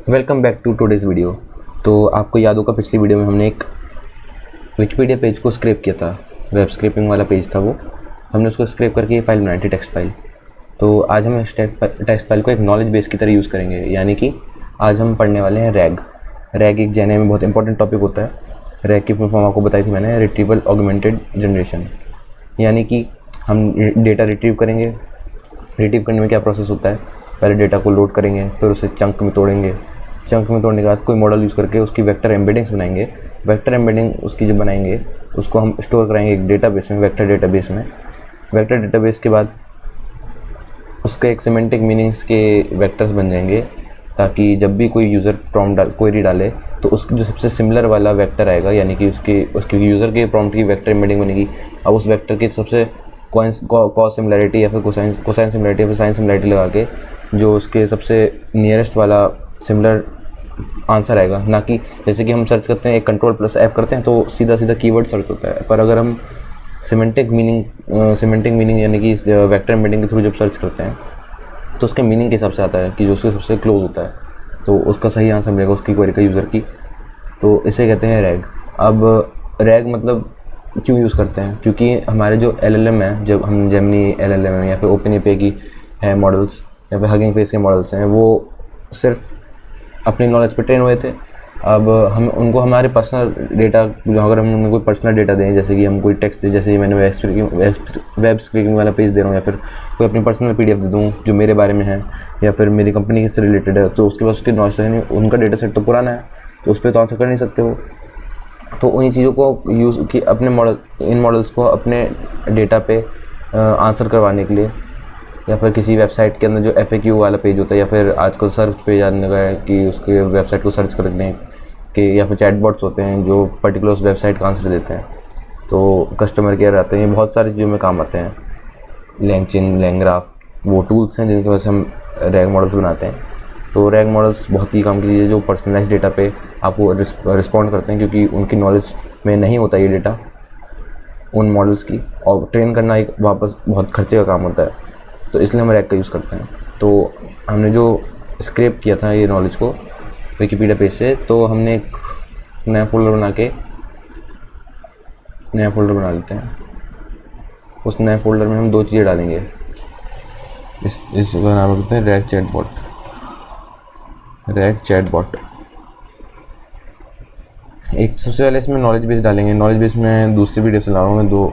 Welcome back to today's video. तो आपको याद होगा पिछली वीडियो में हमने एक विकिपीडिया पेज को स्क्रैप किया था। वेब स्क्रैपिंग वाला पेज था वो। हमने उसको स्क्रैप करके ये फाइल बनाई थी, टेक्स्ट फाइल। तो आज हम इस टेक्स्ट फाइल को एक नॉलेज बेस की तरह यूज़ करेंगे, यानी कि आज हम पढ़ने वाले हैं रैग। रैग एक जेएनए में बहुत इंपॉर्टेंट टॉपिक होता है। रैग की फुल फॉर्म आपको बताई थी मैंने, रिट्रीवल ऑगमेंटेड जनरेशन। यानी कि हम डेटा रिट्रीव करेंगे। रिट्रीव करने में क्या प्रोसेस होता है, पहले डेटा को लोड करेंगे, फिर उसे चंक में तोड़ेंगे। चंक में तोड़ने के बाद कोई मॉडल यूज़ करके उसकी वेक्टर एम्बेडिंग्स बनाएंगे। वेक्टर एम्बेडिंग उसकी जब बनाएंगे उसको हम स्टोर कराएंगे एक डेटाबेस में, वेक्टर डेटाबेस में। वेक्टर डेटाबेस के बाद उसका एक सिमेंटिक मीनिंग्स के वेक्टर्स बन जाएंगे, ताकि जब भी कोई यूज़र प्रॉम्प्ट क्वेरी डाले तो उसकी जो सबसे सिमिलर वाला वेक्टर आएगा, यानी कि उसके यूज़र के प्रॉम्प्ट की वेक्टर एम्बेडिंग बनेगी। अब उस वेक्टर की सबसे कॉस सिमिलैरिटी या फिर कोसाइन सिमिलैरिटी या फिर साइन सिमिलैरिटी लगा के जो उसके सबसे नियरेस्ट वाला सिमिलर आंसर आएगा। ना कि जैसे कि हम सर्च करते हैं, एक Ctrl+F करते हैं तो सीधा सीधा कीवर्ड सर्च होता है। पर अगर हम सिमेंटिक मीनिंग यानी कि वेक्टर एम्बेडिंग के थ्रू जब सर्च करते हैं तो उसके मीनिंग के हिसाब से आता है कि जो उसके सबसे क्लोज होता है, तो उसका सही आंसर मिलेगा उसकी क्वेरी का, यूज़र की। तो इसे कहते हैं रैग। अब रैग मतलब क्यों यूज़ करते हैं, क्योंकि हमारे जो LLM है, जब हम जेमिनी LLM है या फिर OpenAI की है मॉडल्स या फिर हगिंग फेस के मॉडल्स हैं, वो सिर्फ अपनी नॉलेज पे ट्रेन हुए थे। अब हम उनको हमारे पर्सनल डेटा, अगर हम उनको कोई पर्सनल डेटा दें, जैसे कि हम कोई टेक्स्ट दें, जैसे मैंने वेब स्क्रैपिंग वाला पेज दे रहा हूँ, या फिर कोई अपनी पर्सनल PDF दे दूँ जो मेरे बारे में है या फिर मेरी कंपनी से रिलेटेड है, तो उसके पास उसकी नॉलेज है नहीं, उनका डेटा सेट तो पुराना है, तो उस पर तो आंसर कर नहीं सकते वो। तो उन्हीं चीज़ों को यूज़ कि अपने इन मॉडल्स को अपने डेटा पे आंसर करवाने के लिए, या फिर किसी वेबसाइट के अंदर जो FAQ वाला पेज होता है, या फिर आजकल सर्च पेज आने लगा है कि उसके वेबसाइट को सर्च करने के, या फिर चैटबॉट्स होते हैं जो पर्टिकुलर उस वेबसाइट का आंसर देते हैं, तो कस्टमर केयर आते हैं। ये बहुत सारी चीज़ों में काम आते हैं। लैंगचिन, लैंग्राफ वो टूल्स हैं जिनकी वजह से हम रैग मॉडल्स बनाते हैं। तो रैग मॉडल्स बहुत ही काम की चीज़ है जो पर्सनलाइज डेटा पे आपको रिस्पॉन्ड करते हैं, क्योंकि उनकी नॉलेज में नहीं होता ये डेटा उन मॉडल्स की, और ट्रेन करना एक वापस बहुत खर्चे का काम होता है। तो इसलिए हम रैग का यूज़ करते हैं। तो हमने जो स्क्रैप किया था ये नॉलेज को विकिपीडिया पेज से, तो हमने एक नया फोल्डर बना लेते हैं। उस नए फोल्डर में हम दो चीज़ें डालेंगे। इसका नाम रखते हैं रैग चैटबॉट। एक सबसे पहले इसमें नॉलेज बेस डालेंगे। नॉलेज बेस में दूसरी वीडियो से ला रहा हूँ मैं, दो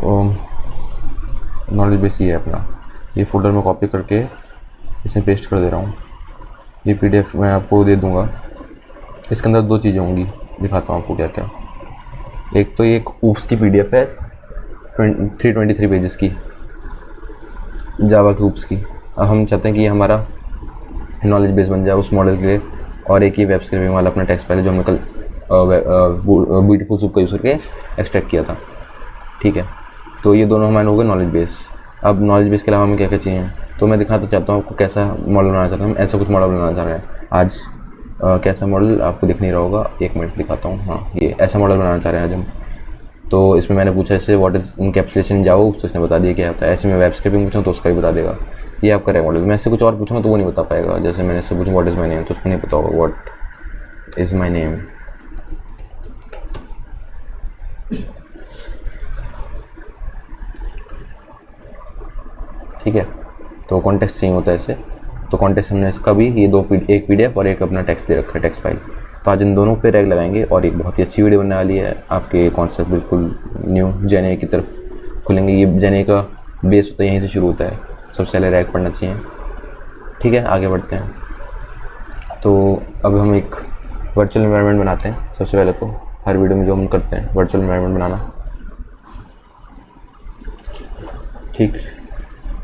नॉलेज बेस ही है अपना। ये फोल्डर में कॉपी करके इसे पेस्ट कर दे रहा हूँ। ये PDF मैं आपको दे दूँगा। इसके अंदर दो चीज़ें होंगी, दिखाता हूँ आपको क्या क्या। एक तो ये एक ऊप्स की PDF है 323 पेजेस की, जावा की ऊप्स की। अब हम चाहते हैं कि ये हमारा नॉलेज बेस बन जाए उस मॉडल के लिए। और एक ये वेब स्क्रैपिंग वाला अपना टेक्स्ट फाइल जो हमने कल ब्यूटीफुल सूप का यूज़ करके एक्सट्रैक्ट किया था। ठीक है, तो ये दोनों हमारे हो गए नॉलेज बेस। अब नॉलेज बेस के अलावा हमें क्या क्या चाहिए, तो मैं दिखाना चाहता हूँ आपको कैसा मॉडल बनाना चाहता हूँ। हम ऐसा कुछ मॉडल बनाना चाह रहे हैं आज। कैसा मॉडल आपको दिख नहीं रहा होगा, एक मिनट दिखाता हूँ। हाँ, ये ऐसा मॉडल बनाना चाह रहे हैं आज हम। तो इसमें मैंने पूछा इससे व्हाट इज़ इनकैप्सुलेशन इन जावा, तो उसने बता दिया क्या होता है। ऐसे में वेब स्क्रैपिंग पूछूँ तो उसका भी बता देगा। ये आपका रैग मॉडल। मैं इससे कुछ और पूछूँगा तो वो नहीं बता पाएगा। जैसे मैंने इससे पूछूँ व्हाट इज़ माई नेम, तो उसको नहीं पता होगा व्हाट इज़ माई नेम। ठीक है, तो कॉन्टेक्स्ट सेम होता है इससे। तो कॉन्टेक्स्ट हमने इसका भी ये एक PDF और एक अपना टेक्स्ट दे रखा है, टेक्स्ट फाइल। तो आज इन दोनों पे रैग लगाएंगे और एक बहुत ही अच्छी वीडियो बनने वाली है। आपके कॉन्सेप्ट बिल्कुल न्यू जेएनए की तरफ खुलेंगे। ये जेएनए का बेस होता है, यहीं से शुरू होता है। सबसे पहले रैग पढ़ना चाहिए। ठीक है, आगे बढ़ते हैं। तो अब हम एक वर्चुअल एनवायरनमेंट बनाते हैं। सबसे पहले तो हर वीडियो में जो हम करते हैं वर्चुअल एनवायरनमेंट बनाना। ठीक,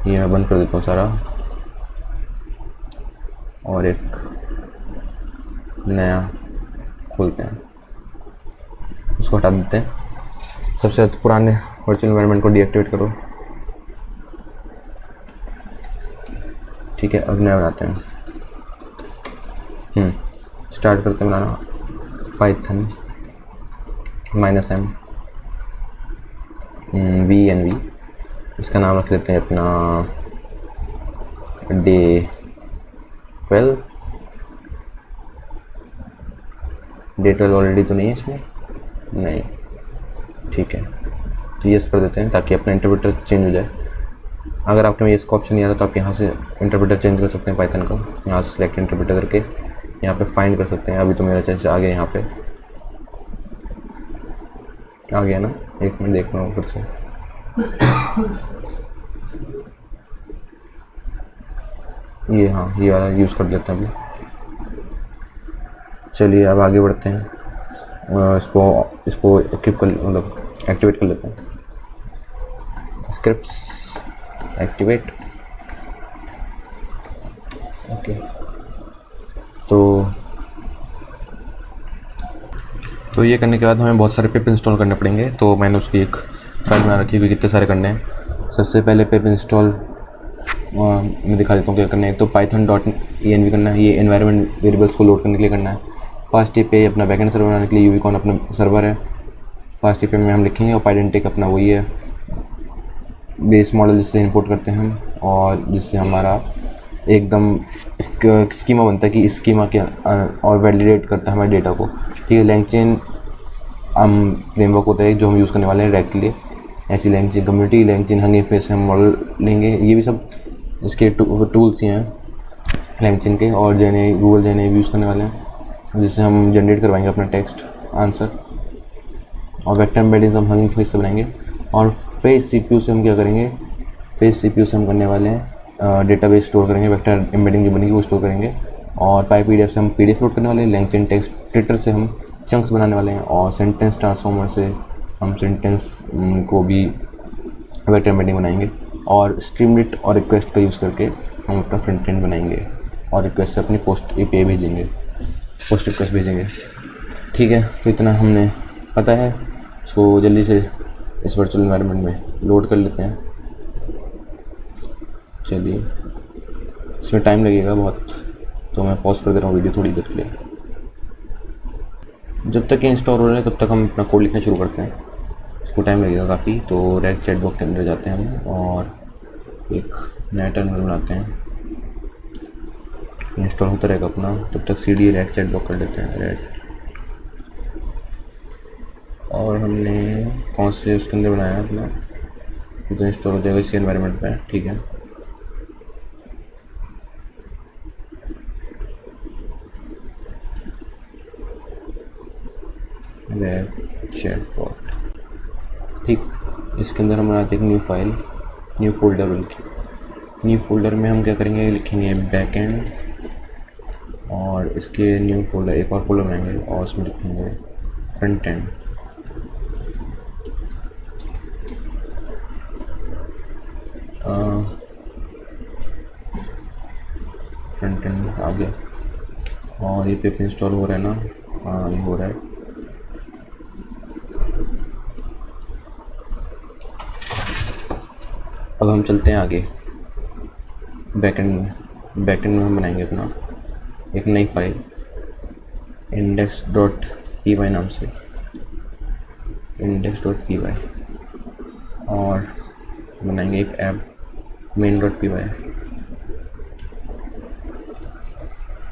ये मैं बंद कर देता हूँ सारा और एक नया खोलते हैं, उसको हटा देते हैं। सबसे पुराने वर्चुअल एनवायरनमेंट को डीएक्टिवेट करो। ठीक है, अब नया बनाते हैं। स्टार्ट करते हैं बनाना। पाइथन -m VNV, इसका नाम रख लेते हैं अपना Day 12। डेट वाला ऑलरेडी तो नहीं है इसमें, नहीं, ठीक है, तो यस कर देते हैं ताकि अपना इंटरप्रेटर चेंज हो जाए। अगर आपके में इसका ऑप्शन नहीं आ रहा तो आप यहाँ से इंटरप्रेटर चेंज कर सकते हैं पाइथन का, यहाँ से सेलेक्ट इंटरप्रेटर करके यहाँ पे फाइंड कर सकते हैं। अभी तो मेरा जैसे आ गया, यहाँ पे आ गया ना, एक मिनट देख रहा हूँ फिर से। ये हाँ, ये वाला यूज़ कर देते हैं अभी। चलिए अब आगे बढ़ते हैं, इसको इक्विप कर, मतलब एक्टिवेट कर लेते हैं। Scripts activate, okay. तो ये करने के बाद हमें बहुत सारे पिप इंस्टॉल करने पड़ेंगे। तो मैंने उसकी एक फाइल बना रखी है कि कितने सारे करने हैं। सबसे पहले पिप इंस्टॉल मैं दिखा देता हूँ क्या करना है। एक तो python.env करना है, ये एनवायरनमेंट वेरिएबल्स को लोड करने के लिए करना है। फास्ट एपीआई अपना बैकएंड सर्वर बनाने के लिए, यूविकॉन अपना सर्वर है, फास्ट एपीआई में हम लिखेंगे। और पाइडेंटिक अपना वही है बेस मॉडल जिससे इंपोर्ट करते हैं हम, और जिससे हमारा एकदम स्कीमा बनता है कि इस स्कीमा के और वैलिडेट करता है हमारे डेटा को, ठीक है। LangChain फ्रेमवर्क होता है जो हम यूज़ करने वाले हैं रैक के लिए। ऐसी LangChain कम्युनिटी, LangChain हंगी फेस से हम मॉडल लेंगे। ये भी सब इसके टूल्स ही हैं LangChain के। और गूगल जेने भी यूज़ करने वाले हैं, जिससे हम जनरेट करवाएंगे अपना टेक्स्ट आंसर। और वेक्टर एम्बेडिंग्स हम हंगिंग फेस से बनाएंगे। और फेस CPU से हम क्या करेंगे, फेस CPU से हम करने वाले हैं डेटाबेस स्टोर करेंगे, वेक्टर एम्बेडिंग जो बनेगी वो स्टोर करेंगे। और PyPDF से हम PDF लोड करने वाले हैं। LangChain टेक्स्ट एडिटर से हम चंक्स बनाने वाले हैं। और सेंटेंस ट्रांसफॉर्मर से हम सेंटेंस को भी वेक्टर एम्बेडिंग बनाएंगे। और स्ट्रीमलिट और रिक्वेस्ट का यूज़ करके हम अपना फ्रंट एंड बनाएंगे। और रिक्वेस्ट से अपनी पोस्ट API भेजेंगे, पोस्ट रिक्वेस्ट भेजेंगे, ठीक है। तो इतना हमने पता है। इसको जल्दी से इस वर्चुअल एनवायरनमेंट में लोड कर लेते हैं। चलिए, इसमें टाइम लगेगा बहुत, तो मैं पॉज कर दे रहा हूँ वीडियो थोड़ी देर के लिए। जब तक ये इंस्टॉल हो रहा है तब तक हम अपना कोड लिखना शुरू करते हैं। इसको टाइम लगेगा काफ़ी। तो रैक चैटबॉक्स के अंदर जाते हैं हम और एक नया टर्मिनल बनाते हैं। इंस्टॉल होता रहेगा अपना, तब तक CD रैक चैटबॉक्स कर देते हैं रैक। और हमने कौन से उसके अंदर बनाया अपना, ये तो इंस्टॉल हो जाएगा इसी एनवायरनमेंट में, ठीक है। रैक चैटबॉट, ठीक। इसके अंदर हम बनाते हैं एक न्यू फाइल, न्यू फोल्डर। बल्कि न्यू फोल्डर में हम क्या करेंगे, लिखेंगे बैकएंड। और इसके न्यू फोल्डर, एक और फोल्डर बनाएंगे और उसमें लिखेंगे फ्रंट एंड। फ्रंट एंड आ गया। और ये पिप इंस्टॉल हो रहा है ना, हाँ ये हो रहा है। अब हम चलते हैं आगे बैकएंड में। बैकएंड में हम बनाएंगे अपना एक नई फाइल index.py नाम से, index.py। और बनाएंगे एक ऐप main.py।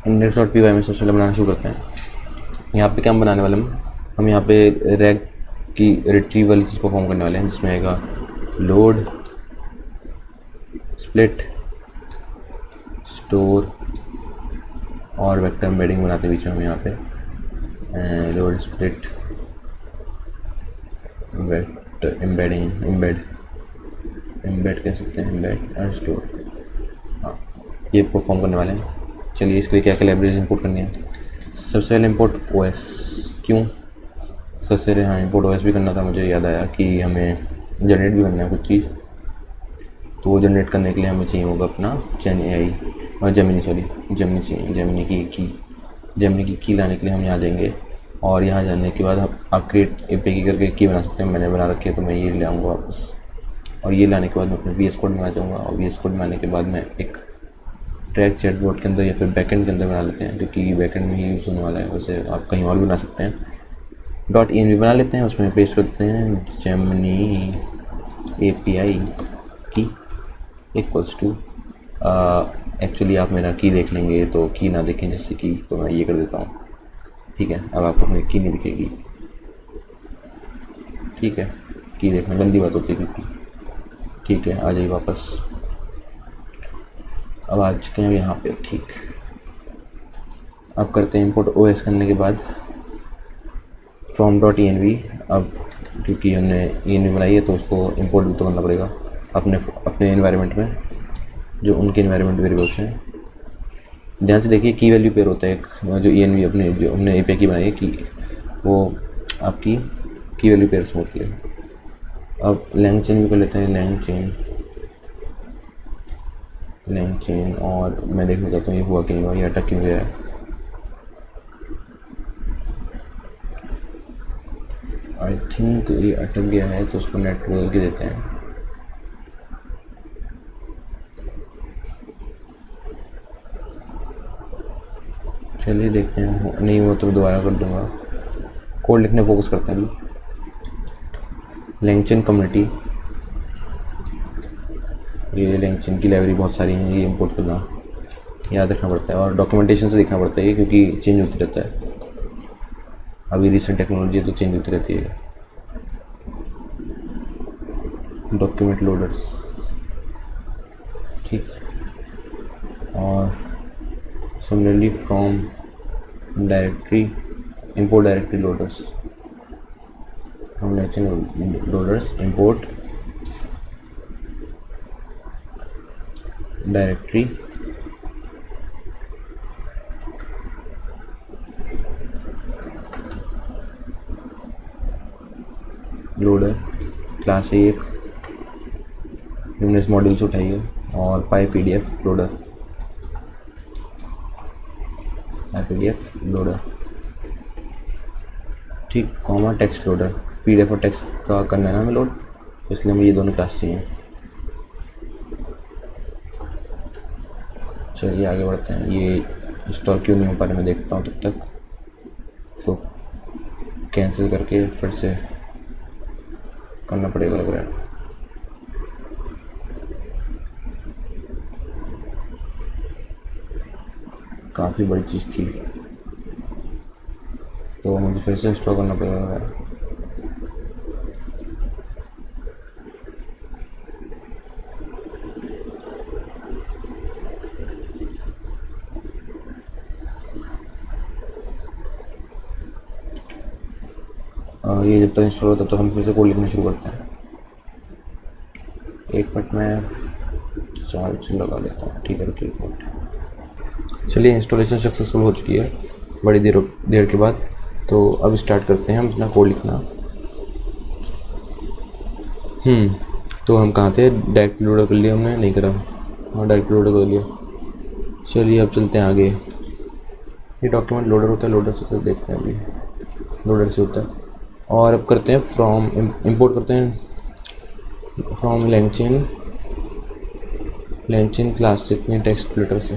index.py में सबसे पहले बनाना शुरू करते हैं। यहाँ पे क्या हम बनाने वाले हम यहाँ पे रैक की रिट्रीव वाली चीज़ परफॉर्म करने वाले हैं, जिसमें आएगा लोड, स्प्लिट, स्टोर और वेक्टर एम्बेडिंग बनाते बीच में हम यहाँ पे load, split, vector embedding, embed कह सकते हैं, एम्बेड और स्टोर। हाँ, ये परफॉर्म करने वाले हैं। चलिए, इसके लिए क्या क्या लाइब्रेरीज इंपोर्ट करनी है। सबसे पहले इंपोर्ट OS, क्यों सबसे पहले, हाँ इंपोर्ट OS भी करना था, मुझे याद आया कि हमें जनरेट भी करना है कुछ चीज़। तो वो जनरेट करने के लिए हमें चाहिए होगा अपना GenAI और जेमिनी चाहिए। जेमिनी की लाने के लिए हम यहाँ जाएंगे। और यहाँ जाने के बाद आप क्रिएट API करके की बना सकते हैं। मैंने बना रखी है तो मैं ये ले आऊँगा वापस। और ये लाने के बाद मैं अपने VS कोड में आ जाऊँगा। और VS कोड में आने के बाद मैं एक रैक चैटबॉट के अंदर या फिर बैकएंड के अंदर बना लेते हैं, क्योंकि बैकएंड में ही यूज़ होने वाला है। वैसे आप कहीं और भी बना सकते हैं। .env बना लेते हैं, उसमें पेस्ट कर देते हैं जेमिनी API की इक्वल्स टू, एक्चुअली आप मेरा की देख लेंगे तो की ना देखें जैसे कि, तो मैं ये कर देता हूँ ठीक है, अब आपको मेरी की नहीं दिखेगी। ठीक है, की देखना गंदी बात होती है क्योंकि। ठीक है, आ जाइए वापस। अब आ चुके हैं यहाँ पे। ठीक, अब करते हैं इंपोर्ट। ओएस करने के बाद from.env। अब क्योंकि हमने env बनाई है तो उसको इंपोर्ट भी तो करना पड़ेगा अपने अपने एनवायरनमेंट में, जो उनके एनवायरनमेंट वेरिएबल्स हैं। ध्यान से देखिए, की वैल्यू पेयर होता है एक, जो env अपने जो हमने एपीआई की बनाई है कि वो आपकी की वैल्यू पेयर्स में होती है। अब लैंग चेन भी कर लेते हैं, लैंग चेन। और मैं देखना चाहता हूँ ये हुआ कि नहीं हुआ, ये अटक क्यों गया है। आई थिंक ये अटक गया है, तो उसको नेट बदल के देते हैं। चलिए देखते हैं, नहीं हुआ तो दोबारा कर दूंगा। कोड लिखने फोकस करते हैं अभी। लैंगचेन कम्युनिटी, ये लैंगचेन की लाइब्रेरी बहुत सारी हैं, ये इंपोर्ट करना याद रखना पड़ता है और डॉक्यूमेंटेशन से देखना पड़ता है क्योंकि चेंज होती रहता है। अभी रिसेंट टेक्नोलॉजी है तो चेंज होती रहती है। डॉक्यूमेंट लोडर्स, ठीक। और similarly from directory, import directory loaders, from LangChain loaders import directory loader. Class है एक, हमने इस मॉड्यूल से उठाई है। और पाई पीडीएफ लोडर, ठीक, कॉमा टेक्स्ट लोडर। पीडीएफ और टेक्स्ट का करना है ना हमें लोड, इसलिए हमें ये दोनों क्लास चाहिए। चलिए आगे बढ़ते हैं। ये इंस्टॉल क्यों नहीं हो पा रहा मैं देखता हूँ तब तक। तो कैंसिल करके फिर से करना पड़ेगा लग रहा है। काफ़ी बड़ी चीज़ थी तो मुझे फिर से इंस्टॉल करना पड़ेगा लग रहा है। ये जब तक इंस्टॉल होता है तो हम फिर से कोड लिखना शुरू करते हैं। 1 मिनट में चार्ज लगा लेता हूँ। ठीक है, रुकिए एक मिनट। चलिए, इंस्टॉलेशन सक्सेसफुल हो चुकी है बड़ी देर के बाद। तो अब स्टार्ट करते हैं हम अपना कोड लिखना। तो हम कहाँ थे? डायरेक्ट लोडर कर लिया हमने, नहीं करा? हाँ, डायरेक्ट लोडर कर लिया। चलिए अब चलते हैं आगे। ये डॉक्यूमेंट लोडर होता है, लोडर से तो देखते हैं अभी, लोडर से होता है। और अब करते हैं फ्रॉम, इंपोर्ट करते हैं फ्रॉम लैंगचेन क्लासिक में टेक्स्ट प्लेटर से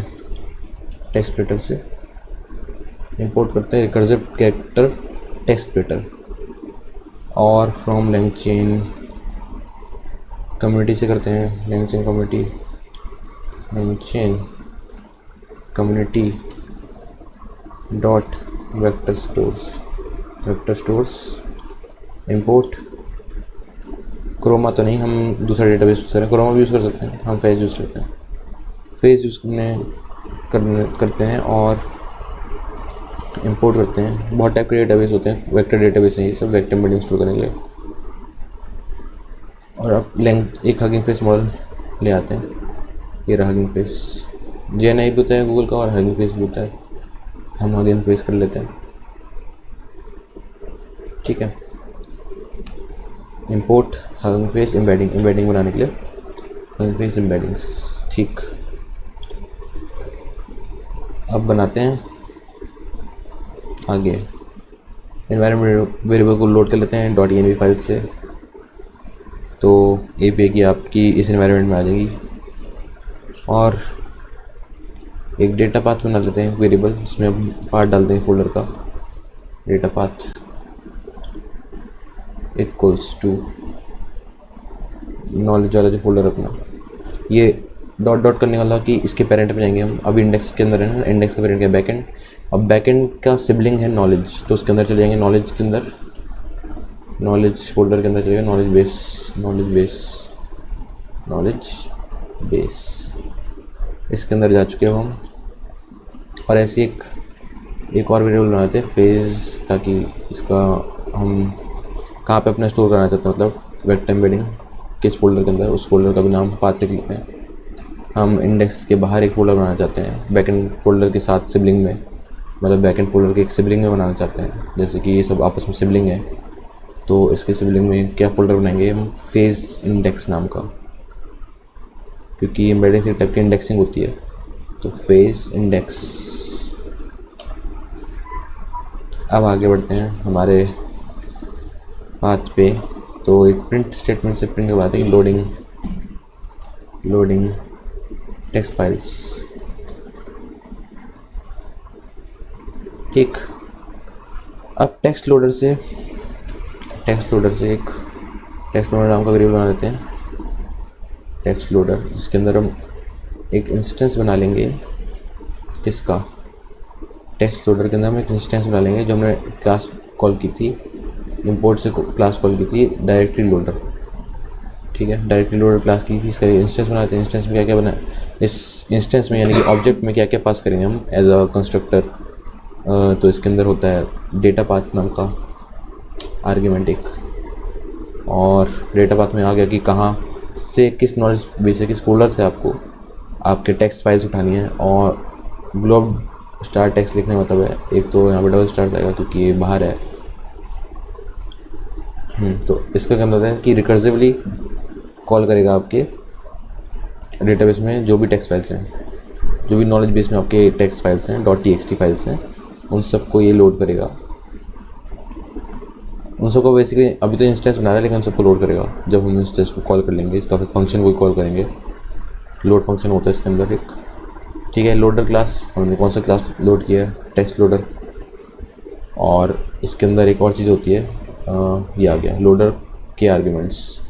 इंपोर्ट करते हैं रिकर्सिव कैरेक्टर टेक्स्ट प्लेटर। और फ्रॉम लैंगचेन कम्युनिटी से करते हैं LangChain community dot vector stores import Chroma तो नहीं, हम दूसरा डेटाबेस यूज़ करें। क्रोमा भी यूज़ कर सकते हैं, हम फेज यूज़ करते हैं। फेज यूज़ करते हैं और इंपोर्ट करते हैं। बहुत टाइप के डेटाबेस होते हैं, वेक्टर डेटाबेस हैं ये सब, वेक्टर एम्बेडिंग स्टोर करने के लिए। और अब एक हगिंग फेस मॉडल ले आते हैं। ये रहा हगिंग फेस, JNI भी होता है गूगल का और हगिंग फेस भी होता है। हम हगिंग फेस कर लेते हैं, ठीक है। इंपोर्ट हगिंग फेस एम्बेडिंग बनाने के लिए हगिंग फेस एम्बेडिंग्स, ठीक। अब बनाते हैं आगे। एनवायरनमेंट वेरिएबल को लोड कर लेते हैं .env फाइल से। तो API की आपकी इस एनवायरनमेंट में आ जाएगी। और एक डेटा पाथ बना लेते हैं वेरिएबल, जिसमें हम पाथ डालते हैं फोल्डर का। Data path equals to knowledge वाला जो फोल्डर अपना, ये डॉट करने वाला कि इसके पेरेंट में जाएंगे हम। अभी इंडेक्स के अंदर है ना, इंडेक्स का पेरेंट क्या बैकएंड, अब बैकएंड का सिबलिंग है नॉलेज, तो उसके अंदर चले जाएंगे नॉलेज के अंदर, नॉलेज फोल्डर के अंदर चलेगा नॉलेज बेस इसके अंदर जा चुके हैं हम। और ऐसी एक और वेरिएबल बनाते हैं फेज़, ताकि इसका हम कहाँ पे अपना स्टोर करना चाहते हैं, मतलब वेक्टर एम्बेडिंग किस फोल्डर के अंदर, उस फोल्डर का भी नाम पाथ लिख लेते हैं। हम इंडेक्स के बाहर एक फ़ोल्डर बनाना चाहते हैं बैकएंड फ़ोल्डर के साथ सिबलिंग में, मतलब बैकएंड फ़ोल्डर के एक सिबलिंग में बनाना चाहते हैं, जैसे कि ये सब आपस में सिबलिंग है। तो इसके सिबलिंग में क्या फ़ोल्डर बनाएंगे हम, फेज़ इंडेक्स नाम का, क्योंकि एम्बेडिंग से टाइप की इंडेक्सिंग होती है। तो फेज़ इंडेक्स। अब आगे बढ़ते हैं हमारे पाथ पे। तो एक प्रिंट स्टेटमेंट से प्रिंट करवाते हैं लोडिंग टेक्स्ट फाइल्स। ठीक, अब टेक्स्ट लोडर से एक टेक्स्ट लोडर नाम का वेरिएबल बना लेते हैं, टेक्स्ट लोडर, जिसके अंदर हम एक इंस्टेंस बना लेंगे। किसका, टेक्स्ट लोडर के अंदर हम एक इंस्टेंस बना लेंगे जो हमने क्लास कॉल की थी, इंपोर्ट से क्लास कॉल की थी डायरेक्टरी लोडर। ठीक है, डायरेक्टरी लोडर क्लास की थी, इसका इंस्टेंस बनाते हैं। इंस्टेंस में क्या क्या बना, इस इंस्टेंस में यानी कि ऑब्जेक्ट में क्या क्या पास करेंगे हम एज अ कंस्ट्रक्टर। तो इसके अंदर होता है डेटा पाथ नाम का आर्ग्यूमेंट एक, और डेटा पाथ में आ गया कि कहाँ से किस नॉलेज बेस से किस फोल्डर से आपको आपके टेक्स्ट फाइल्स उठानी है। और ग्लोब स्टार टेक्स्ट लिखने का मतलब है, एक तो यहाँ पर डबल स्टार आएगा क्योंकि ये बाहर है। तो इसका क्या मतलब है कि रिकर्सिवली कॉल करेगा आपके डेटाबेस में जो भी टेक्स्ट फाइल्स हैं, जो भी नॉलेज बेस में आपके टेक्स्ट फाइल्स हैं, .txt फाइल्स हैं, उन सबको ये लोड करेगा। उन सबको बेसिकली अभी तो इंस्टेंस बना रहा है, लेकिन उन सबको लोड करेगा जब हम इंस्टेंस को कॉल कर लेंगे। इसका फंक्शन को कॉल करेंगे, लोड फंक्शन होता है इसके अंदर एक। ठीक है, लोडर क्लास, हमने कौन सा क्लास लोड किया है, टेक्स्ट लोडर। और इसके अंदर एक और चीज़ होती है, ये आ गया लोडर के आर्ग्यूमेंट्स।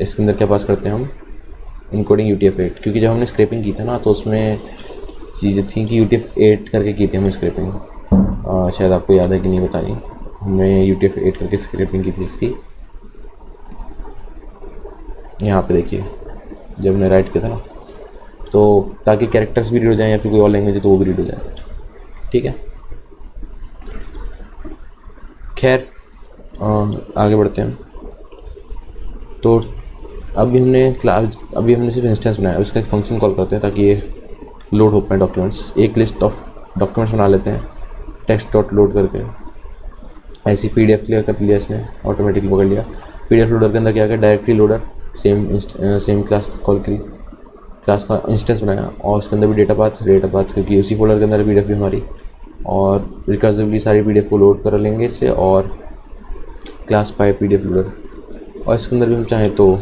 इसके अंदर क्या पास करते हैं हम, इनकोडिंग UTF-8, क्योंकि जब हमने स्क्रैपिंग की था ना तो उसमें चीज़ें थी कि UTF-8 करके की थी हमने स्क्रैपिंग। शायद आपको याद है कि नहीं पता नहीं, हमने UTF-8 करके स्क्रैपिंग की थी इसकी। यहाँ पे देखिए जब हमने राइट किया था ना, तो ताकि कैरेक्टर्स भी रीड हो जाएँ या फिर कोई और लैंग्वेज है तो वो भी रीड हो जाए। ठीक है, खैर आगे बढ़ते हैं। तो अभी हमने सिर्फ इंस्टेंस बनाया, उसका एक फंक्शन कॉल करते हैं ताकि ये लोड हो पाए डॉक्यूमेंट्स। एक लिस्ट ऑफ डॉक्यूमेंट्स बना लेते हैं टेक्स्ट डॉट लोड करके। ऐसी PDF क्लियर कर लिया इसने, ऑटोमेटिकली पकड़ लिया। PDF लोडर के अंदर क्या किया, directory loader, same class call करी, क्लास का इंस्टेंस बनाया, और उसके अंदर भी डेटा पाथ क्योंकि उसी फोल्डर के अंदर PDF भी हमारी, और रिकर्सिवली सारी PDF को लोड कर लेंगे इससे, और क्लास पाए PDF लोडर। और इसके अंदर भी हम चाहें तो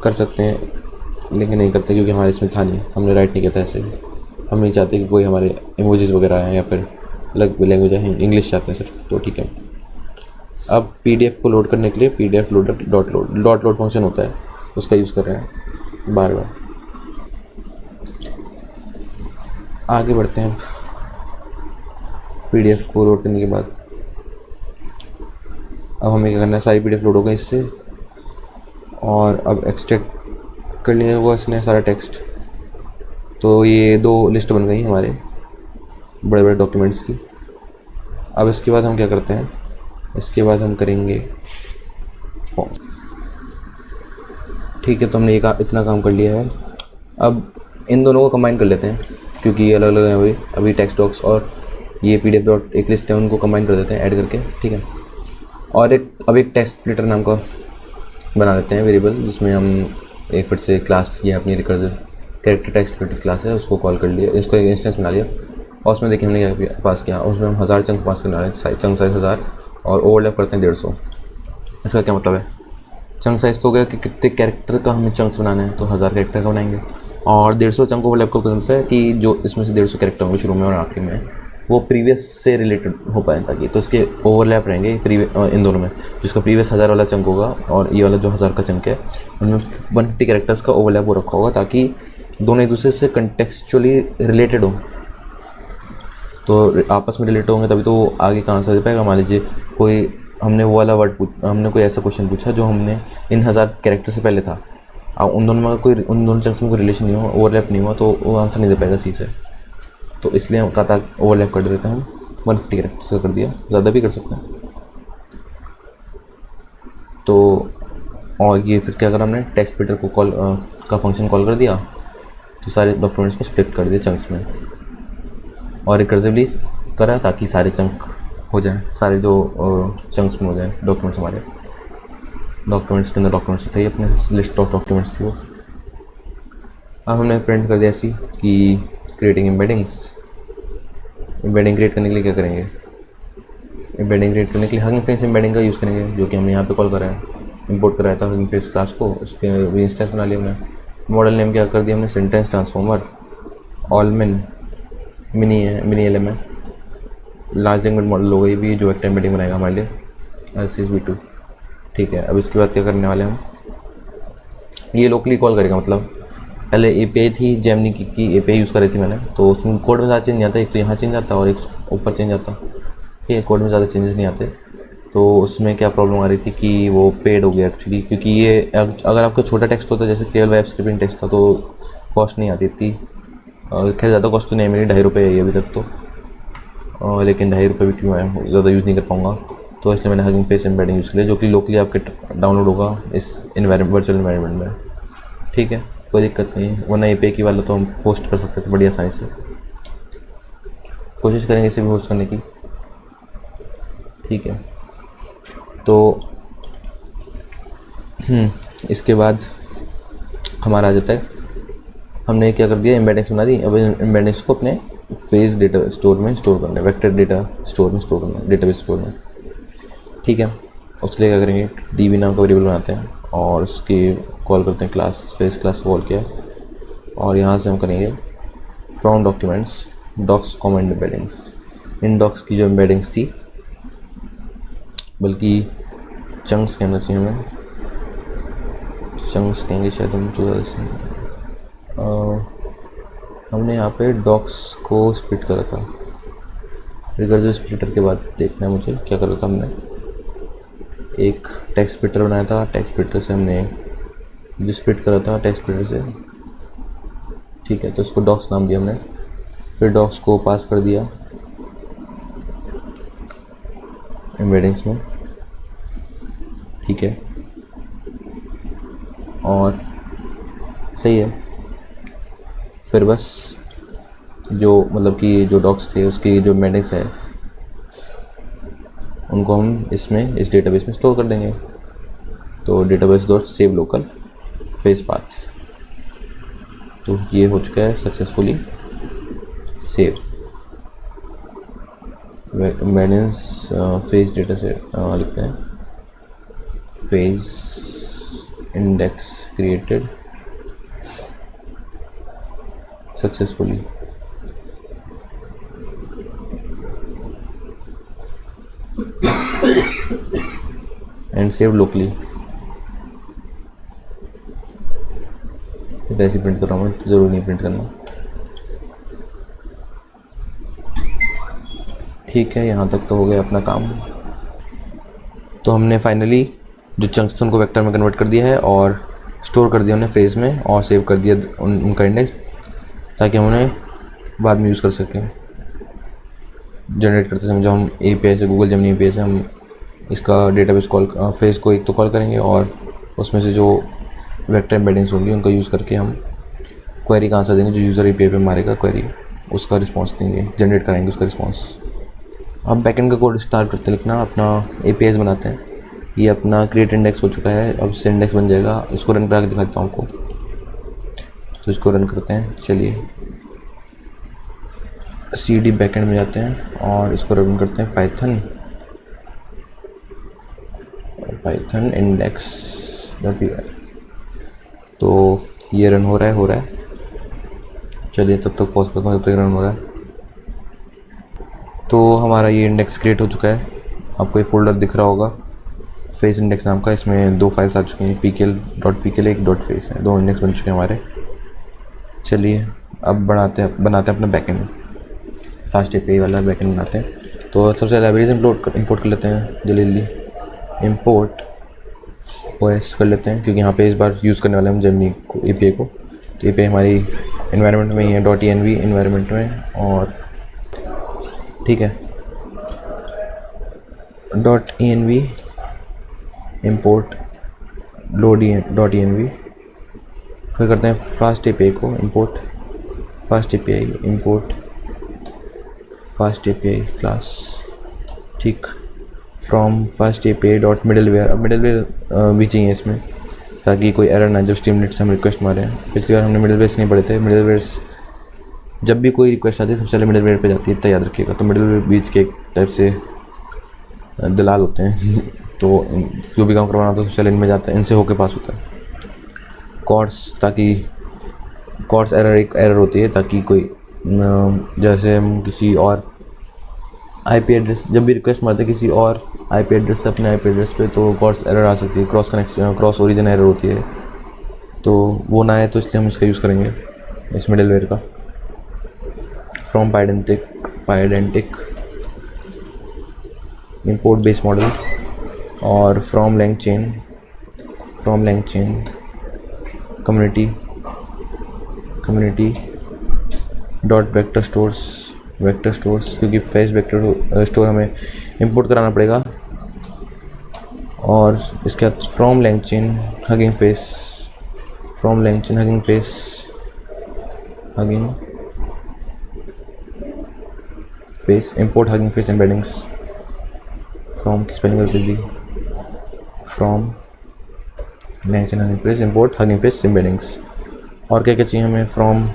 कर सकते हैं, लेकिन नहीं करते क्योंकि हमारे इसमें था नहीं, हमने राइट नहीं किया था ऐसे। हम नहीं चाहते कि कोई हमारे इमोजीज वगैरह आए या फिर अलग लैंग्वेज है, इंग्लिश चाहते हैं सिर्फ, तो ठीक है। अब PDF को लोड करने के लिए PDF loader dot load function होता है, उसका यूज़ कर रहे हैं बार बार। आगे बढ़ते हैं। PDF को लोड करने के बाद अब हमें क्या करना है, सारी PDF लोड हो गई इससे, और अब एक्सट्रैक्ट कर लिया हुआ इसने सारा टेक्स्ट। तो ये 2 लिस्ट बन गई हमारे बड़े बड़े डॉक्यूमेंट्स की। अब इसके बाद हम क्या करते हैं, इसके बाद हम करेंगे फॉर्म। ठीक है, तो हमने इतना काम कर लिया है। अब इन दोनों को कंबाइन कर लेते हैं क्योंकि ये अलग अलग हैं अभी टेक्स्ट डॉक्स और ये PDF डॉट एक लिस्ट है, उनको कंबाइन कर देते हैं ऐड करके। ठीक है, और अब एक टेक्स्ट स्प्लिटर नाम का बना लेते हैं वेरिएबल, जिसमें हम एक फिर से क्लास ये अपनी recursive character text splitter class है, उसको कॉल कर लिया, इसको एक इंस्टेंस बना लिया, और उसमें देखिए हमने क्या पास किया, उसमें हम 1000 चंक पास करने वाले हैं, चंक साइज़ 1000, और ओवरलैप करते हैं 150। इसका क्या मतलब है, चंक साइज़ तो हो गया कि कितने कैरेक्टर का हमें चंक्स बनाना है, तो 1000 कैरेक्टर का बनाएंगे, और 150 चंक ओवरलैप का मतलब है कि जो इसमें से 150 कैरेक्टर होंगे शुरू में और आखिरी में, वो प्रीवियस से रिलेटेड हो पाए ताकि, तो इसके ओवरलैप रहेंगे इन दोनों में। जिसका प्रीवियस 1000 वाला चंक होगा और ये वाला जो 1000 का चंक है, उनमें 150 कैरेक्टर्स का ओवरलैप हो रखा होगा ताकि दोनों एक दूसरे से कंटेक्चुअली रिलेटेड हो। तो आपस में रिलेट होंगे तभी तो वो आगे का आंसर दे पाएगा। मान लीजिए कोई हमने वो वाला वर्ड हमने कोई ऐसा क्वेश्चन पूछा जो हमने इन 1000 कैरेक्टर से पहले था, अब उन दोनों चंक्स में कोई रिलेशन नहीं हुआ, ओवरलैप नहीं हुआ, तो वो आंसर नहीं दे पाएगा सी से। तो इसलिए हम कहा था ओवरलैप कर देते हैं, हम 150 कैरेक्टर्स का कर दिया, ज़्यादा भी कर सकते हैं। तो और ये फिर क्या करा हमने, टेक्स्ट एडिटर को कॉल का फंक्शन कॉल कर दिया, तो सारे डॉक्यूमेंट्स को स्प्लिट कर दिया चंक्स में, और रिकर्सिवली करा ताकि सारे चंक हो जाएं, सारे जो चंक्स में हो जाएं डॉक्यूमेंट्स। हमारे डॉक्यूमेंट्स के अंदर डॉक्यूमेंट्स थे अपने लिस्ट ऑफ डॉक्यूमेंट्स थी वो। अब हमने प्रिंट कर दिया ऐसी कि क्रिएटिंग एम्बेडिंग्स। एम्बेडिंग क्रिएट करने के लिए क्या करेंगे, एम्बेडिंग क्रिएट करने के लिए हगिंग फेस एम्बेडिंग का यूज़ करेंगे, जो कि हमने यहाँ पे कॉल करा है, इंपोर्ट कराया था हगिंग फेस क्लास को, उसके भी इंस्टेंस बना लिया हमने। मॉडल नेम क्या कर दिया हमने, सेंटेंस ट्रांसफॉर्मर ऑलमिन मिनी है, मिनी एल एम है, लार्ज लैंग्वेज मॉडल हो गई भी जो वेक्टर एम्बेडिंग बनाएगा हमारे लिए, LCV2। ठीक है, अब इसके बाद क्या करने वाले हम, ये लोकली कॉल करेगा, मतलब पहले API थी जेमिनी की API यूज़ कर रही थी मैंने, तो उसमें कोड में ज़्यादा चेंज नहीं आता, एक तो यहाँ चेंज आता और एक ऊपर चेंज आता। ठीक है, कोड में ज़्यादा चेंजेस नहीं आते। तो उसमें क्या प्रॉब्लम आ रही थी कि वो पेड हो गया एक्चुअली, क्योंकि ये अगर आपका छोटा टेक्स्ट होता जैसे केवल वेब स्क्रिप्टिंग टेक्स्ट था तो कॉस्ट नहीं आती इतनी, खैर ज़्यादा कॉस्ट तो नहीं मेरी, 2.5 रुपये है अभी तक तो, लेकिन 2.5 रुपये भी क्यों है, ज़्यादा यूज़ नहीं कर पाऊँगा, तो इसलिए मैंने हगिंग फेस एम्बेडिंग यूज़ किया, जो कि लोकली आपके डाउनलोड होगा इस वर्चुअल एनवायरनमेंट में। ठीक है, कोई दिक्कत नहीं है, वरना API की वाला तो हम होस्ट कर सकते थे बड़ी आसानी से, कोशिश करेंगे इसे भी होस्ट करने की। ठीक है, तो इसके बाद हमारा आ जाता है, हमने क्या कर दिया, एम्बेडिंग्स बना दी। अब एम्बेडिंग्स को अपने फेस डेटा स्टोर में स्टोर करना है, वेक्टर डेटा स्टोर में स्टोर करना है, डेटाबेस स्टोर में। ठीक है, उसके लिए क्या करेंगे, DB नाम का वेरिएबल बनाते हैं और उसकी कॉल करते हैं क्लास, फेस क्लास कॉल किया, और यहाँ से हम करेंगे from documents docs common embeddings. इन डॉक्स की जो एम्बेडिंग्स थी, बल्कि चंक्स कहना चाहिए हमें, चंक्स कहेंगे शायद हम, तो हमने यहाँ पे डॉक्स को स्प्लिट करा था, रिकर्सिव स्प्लिटर के बाद देखना है मुझे क्या करा था हमने, एक टेक्स्ट स्प्लिटर बनाया था, टेक्स्ट स्प्लिटर से हमने जो स्प्लिट करा था टेक्स्ट स्प्लिटर से। ठीक है, तो इसको डॉक्स नाम दिया हमने, फिर डॉक्स को पास कर दिया एम्बेडिंग्स में। ठीक है, और सही है, फिर बस जो मतलब कि जो डॉक्स थे उसकी जो एम्बेडिंग्स है उनको हम इसमें इस डेटाबेस में स्टोर कर देंगे। तो database dot save local face path, तो ये हो चुका है successfully save. Embeddings face data से लिखते हैं, face index created successfully. And save locally. ऐसे प्रिंट कर रहा हूँ, ज़रूरी नहीं प्रिंट करना। ठीक है, यहाँ तक तो हो गया अपना काम। तो हमने फाइनली जो चंक्स थे उनको वेक्टर में कन्वर्ट कर दिया है और स्टोर कर दिया उन्हें फेस में, और सेव कर दिया उनका इंडेक्स, ताकि हम उन्हें बाद में यूज़ कर सकें जनरेट करते समय। जब हम API से, गूगल जेमिनी API से हम इसका डेटाबेस कॉल फेस को एक तो कॉल करेंगे, और उसमें से जो वेक्टर एम्बेडिंग्स होंगी उनका यूज़ करके हम क्वेरी का आंसर देंगे, जो यूज़र API पे मारेगा क्वेरी, उसका रिस्पांस देंगे, जनरेट कराएंगे उसका रिस्पांस। अब बैकएंड का कोड स्टार्ट करते हैं लिखना, अपना APIs बनाते हैं। ये अपना क्रिएट इंडेक्स हो चुका है, अब से इंडेक्स बन जाएगा। इसको रन करा के दिखाता हूँ आपको, तो इसको रन करते हैं। चलिए CD बैकएंड में जाते हैं और इसको रन करते हैं, पाइथन index.py। तो ये रन हो रहा है। चलिए तब तक पॉज करता हूँ, जब तक रन हो रहा है। तो हमारा ये इंडेक्स क्रिएट हो चुका है, आपको ये फोल्डर दिख रहा होगा फेस इंडेक्स नाम का। इसमें 2 फाइल्स आ चुकी हैं, pkl एक .face है, 2 इंडेक्स बन चुके हैं हमारे। चलिए अब बनाते हैं अपना बैकएंड। फास्ट API वाला बैकएंड बनाते हैं। तो सबसे लाइब्रेरीज इंपोर्ट कर लेते हैं जल्दी इंपोर्ट OS कर लेते हैं, क्योंकि यहाँ पे इस बार यूज़ करने वाले हम जेमिनी को API को। तो API हमारी इन्वायरमेंट में ही है .env इन्वायरमेंट में, और ठीक है .env इंपोर्ट load.env। फिर करते हैं फास्ट API को import fast API import fast API class, ठीक, from fast API dot middleware. अब मिडलवेयर भी चाहिए इसमें, ताकि कोई एरर ना जब स्ट्रीमलेट से हम रिक्वेस्ट मारें। पिछली बार हमने मिडलवेयर्स नहीं पढ़े थे। मिडलवेयर्स जब भी कोई रिक्वेस्ट आती है सबसे पहले मिडलवेयर पे जाती है, इतना याद रखिएगा। तो मिडलवेयर बीच के एक टाइप से दलाल होते हैं तो जो भी काम करवाना होता है सबसे पहले इनमें जाता है, इनसे होके पास होता है। कॉर्ड्स, ताकि कॉर्ड्स एरर एक एरर होती है, ताकि कोई जैसे हम किसी और IP एड्रेस जब भी रिक्वेस्ट मारते हैं किसी और IP एड्रेस से अपने IP एड्रेस पे, तो कॉर्ड्स एरर आ सकती है, cross connection cross origin error होती है। तो वो ना आए तो इसलिए हम इसका यूज़ करेंगे इस मिडलवेयर का। From pydantic import base model, और from LangChain community dot vector stores, क्योंकि फेस वेक्टर स्टोर हमें इंपोर्ट कराना पड़ेगा। और इसके बाद from LangChain hugging face import hugging face embeddings. From की स्पेलिंग कर दी, from LangChain hugging face import hugging face embeddings. और क्या क्या चाहिए हमें? फ्रॉम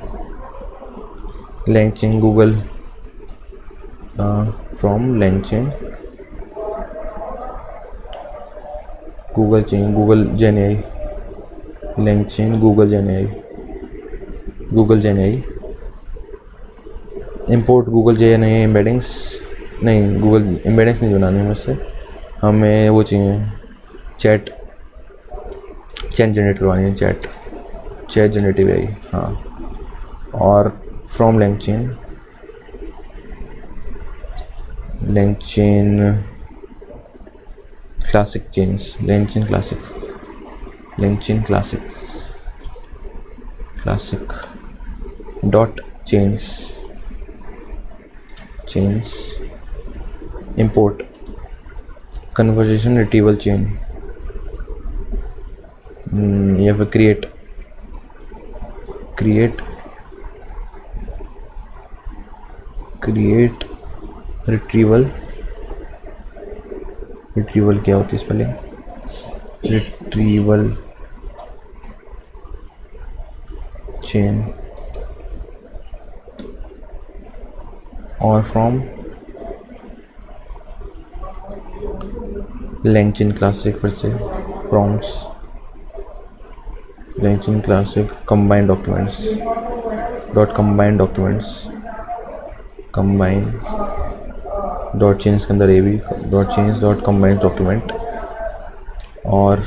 LangChain गूगल चाहिए, Google GenAI LangChain Google GenAI import Google GenAI एम्बेडिंग्स। नहीं, गूगल एम्बेडिंग्स नहीं बनानी है मुझसे, हमें वो चाहिए चैट जनरेट करवानी है, चैट जनरेटिव AI, हाँ। और from LangChain classic chains, LangChain classic dot chains import conversation retrieval chain, या फिर क्रिएट रिट्रीवल क्या होती है इस पहले? Retrieval chain. और फ्रॉम LangChain क्लासिक, फिर से prompts LangChain classic combine documents dot change के अंदर डॉट कंबाइन डॉक्यूमेंट। और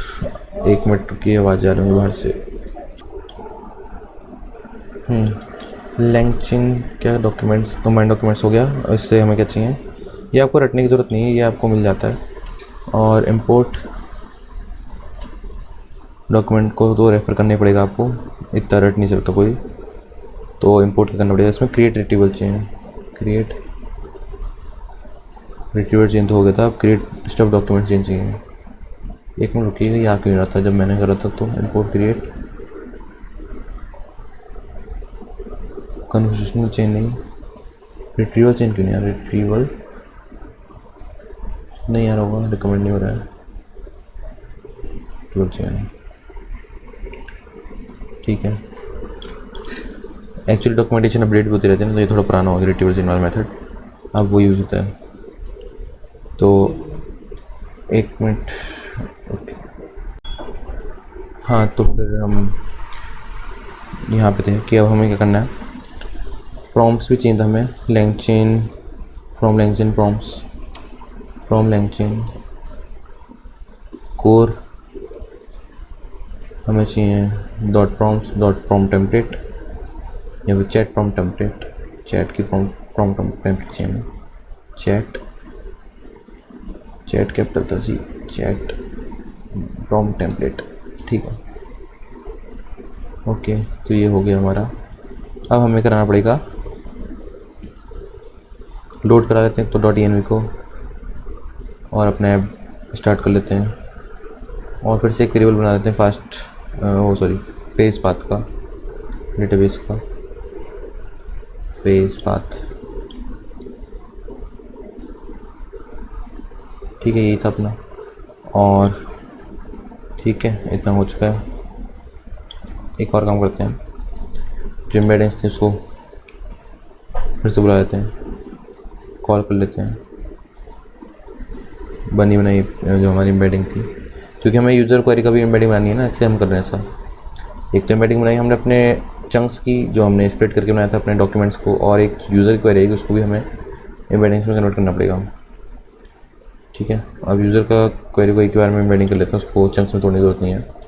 1 मिनट की आवाज़ आ रही है बाहर से। LangChain क्या डॉक्यूमेंट्स, कंबाइन डॉक्यूमेंट्स हो गया। इससे हमें क्या चाहिए, ये आपको रटने की ज़रूरत नहीं है, ये आपको मिल जाता है। और इंपोर्ट डॉक्यूमेंट को तो रेफर करना पड़ेगा आपको, इतना रट नहीं सकता कोई, तो इंपोर्ट क्या करना पड़ेगा इसमें? क्रिएट रिट्रीवल चेन तो हो गया था, अब क्रिएट स्टफ डॉक्यूमेंट चेन चाहिए। 1 मिनट रुकिएगा, ये आ क्यों रहा था जब मैंने करा था? तो इंपोर्ट क्रिएट कन्वर्सेशनल चेन, नहीं रिट्रीवल चेन क्यों नहीं आ रहा? रिट्रीवल नहीं आ रहा होगा, रिकमेंड नहीं हो रहा है रिट्रीवल चेन, ठीक है। एक्चुअली डॉक्यूमेंटेशन अपडेट भी होती रहती है ना, तो ये थोड़ा पुराना हो गया रिट्रीवल चेन वाला मेथड, अब वो यूज़ होता है। तो 1 मिनट, ओके, हाँ। तो फिर हम यहाँ पे थे कि अब हमें क्या करना है, प्रॉम्प्ट्स भी चाहिए था हमें। LangChain from LangChain prompts, from LangChain core हमें चाहिए डॉट प्रॉम्प्ट टेम्पलेट, या फिर चैट प्रॉम्प्ट टेम्पलेट, चैट की प्रॉम्प्ट प्रॉम्प्ट टेम्पलेट चाहिए, चैट कैपिटल था जी, चैट प्रॉम्प्ट टेम्पलेट, ठीक है। ओके, तो ये हो गया हमारा। अब हमें कराना पड़ेगा, लोड करा लेते हैं तो .env को और अपना ऐप स्टार्ट कर लेते हैं और फिर से एक वेरिएबल बना लेते हैं फेस पाथ का, डेटाबेस का फेस पाथ, ठीक है, यही था अपना। और ठीक है, इतना हो चुका है। एक और काम करते हैं, जो एम्बेडिंग्स थी उसको फिर से बुला लेते हैं, कॉल कर लेते हैं बनी बनाई जो हमारी एम्बेडिंग थी, क्योंकि हमें यूज़र क्वेरी का भी एम्बेडिंग बनानी है ना, इसलिए हम कर रहे हैं ऐसा। एक तो एम्बेडिंग बनाई हमने अपने चंक्स की, जो हमने स्प्लिट करके बनाया था अपने डॉक्यूमेंट्स को, और एक यूज़र क्वेरी आएगी उसको भी हमें एम्बेडिंग्स में कन्वर्ट करना पड़ेगा, ठीक है। अब यूज़र का क्वेरी को एक बार में एम्बेडिंग कर लेते हैं, उसको चंक्स में तोड़ने की जरूरत नहीं है।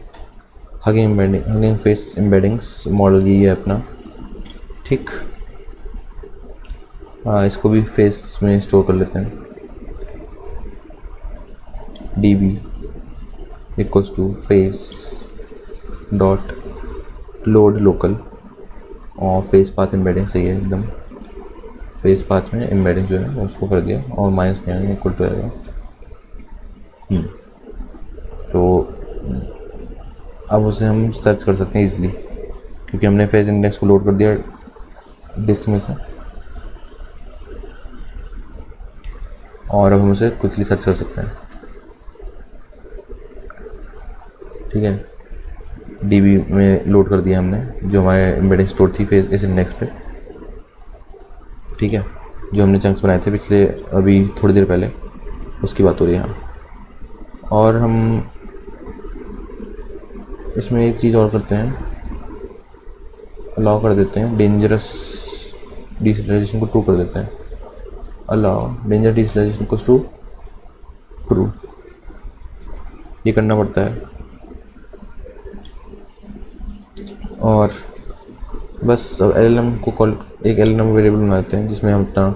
हगिंग फेस एम्बेडिंग्स मॉडल ये है अपना, ठीक। इसको भी फेस में स्टोर कर लेते हैं, db equals to face dot load local, और फेस पाथ एम्बेडिंग सही है एकदम, फेस पाथ में एम्बेडिंग जो है उसको कर दिया और माइनस नहीं इक्वल टू आएगा। तो अब उसे हम सर्च कर सकते हैं इजीली, क्योंकि हमने फेस इंडेक्स को लोड कर दिया डिस्क में से, और अब हम उसे क्विकली सर्च कर सकते हैं, ठीक है। डीबी में लोड कर दिया हमने जो हमारे एम्बेडिंग स्टोर थी फेस इस इंडेक्स पे, ठीक है, जो हमने चंक्स बनाए थे पिछले अभी थोड़ी देर पहले, उसकी बात हो रही है यहाँ। और हम इसमें एक चीज़ और करते हैं, अलाउ कर देते हैं डेंजरस डिसेंट्रलाइजेशन को ट्रू कर देते हैं, अलाउ डेंजर डिसेंट्रलाइजेशन को ट्रू, ये करना पड़ता है। और बस अब LLM को कॉल, एक LLM वेरिएबल बना देते हैं जिसमें हम अपना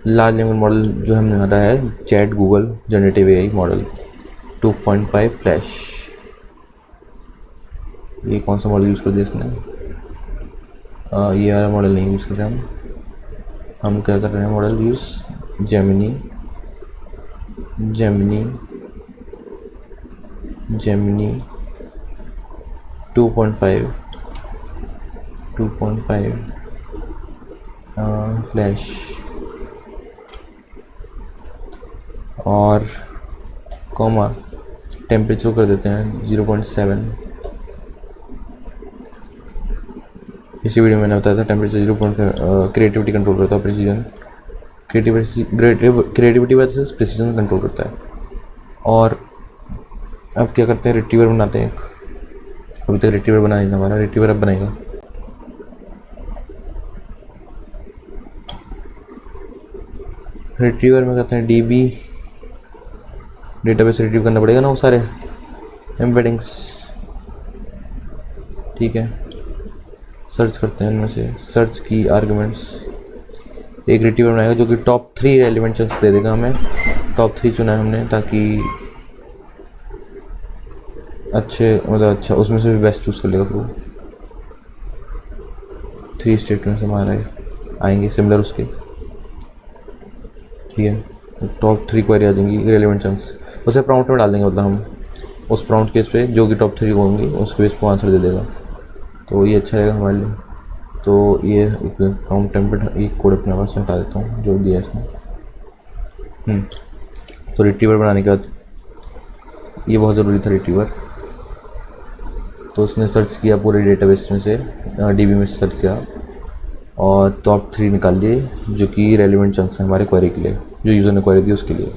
लार्ज लैंग्वेज मॉडल जो हमने हमारा है chat Google generative AI model 2.5 flash, ये कौन सा मॉडल यूज़ कर दिया इसने, ये वाला मॉडल नहीं यूज़ कर रहे हम क्या कर रहे हैं, मॉडल यूज़ जेमिनी 2.5 फ्लैश, और कॉमा टेम्परेचर कर देते हैं 0.7। इसी वीडियो में मैंने बताया था टेम्परेचर 0.5 क्रिएटिविटी कंट्रोल करता है, precision creativity versus precision control करता है। और अब क्या करते हैं, रिट्रीवर बनाते हैं एक, अभी तक रिट्रीवर बना नहीं था हमारा, रिट्रीवर अब बनाएगा। रिट्रीवर में कहते हैं डीबी डेटाबेस रिट्रीव करना पड़ेगा ना वो सारे एम्बेडिंग्स, ठीक है। सर्च करते हैं इनमें से, सर्च की आर्गुमेंट्स, एक रिट्रीवर बनाएगा जो कि टॉप 3 रेलिवेंट चंक्स दे देगा हमें, टॉप 3 चुना है हमने ताकि अच्छा उसमें से भी बेस्ट चूज़ कर लेगा, फिर 3 स्टेटमेंट्स हमारे आएंगे सिमिलर उसके, ठीक है। टॉप 3 क्वेरी आ जाएंगी रेलिवेंट चंक्स, उसे प्रॉम्प्ट में डाल देंगे, मतलब हम उस प्रॉम्प्ट केस पे जो कि टॉप 3 होंगी उस बेस को आंसर दे देगा, तो ये अच्छा रहेगा हमारे लिए। तो ये एक प्रॉम्प्ट टेम्पलेट एक कोड अपने पास हटा देता हूँ जो दिया इसने। तो रिट्रीवर बनाने के बाद ये बहुत ज़रूरी था रिट्रीवर, तो उसने सर्च किया पूरे डेटाबेस में से, डीबी में सर्च किया और टॉप 3 निकाल लिए जो कि रेलिवेंट चंक्स हैं हमारे क्वेरी के लिए, जो यूज़र ने क्वेरी दी उसके लिए।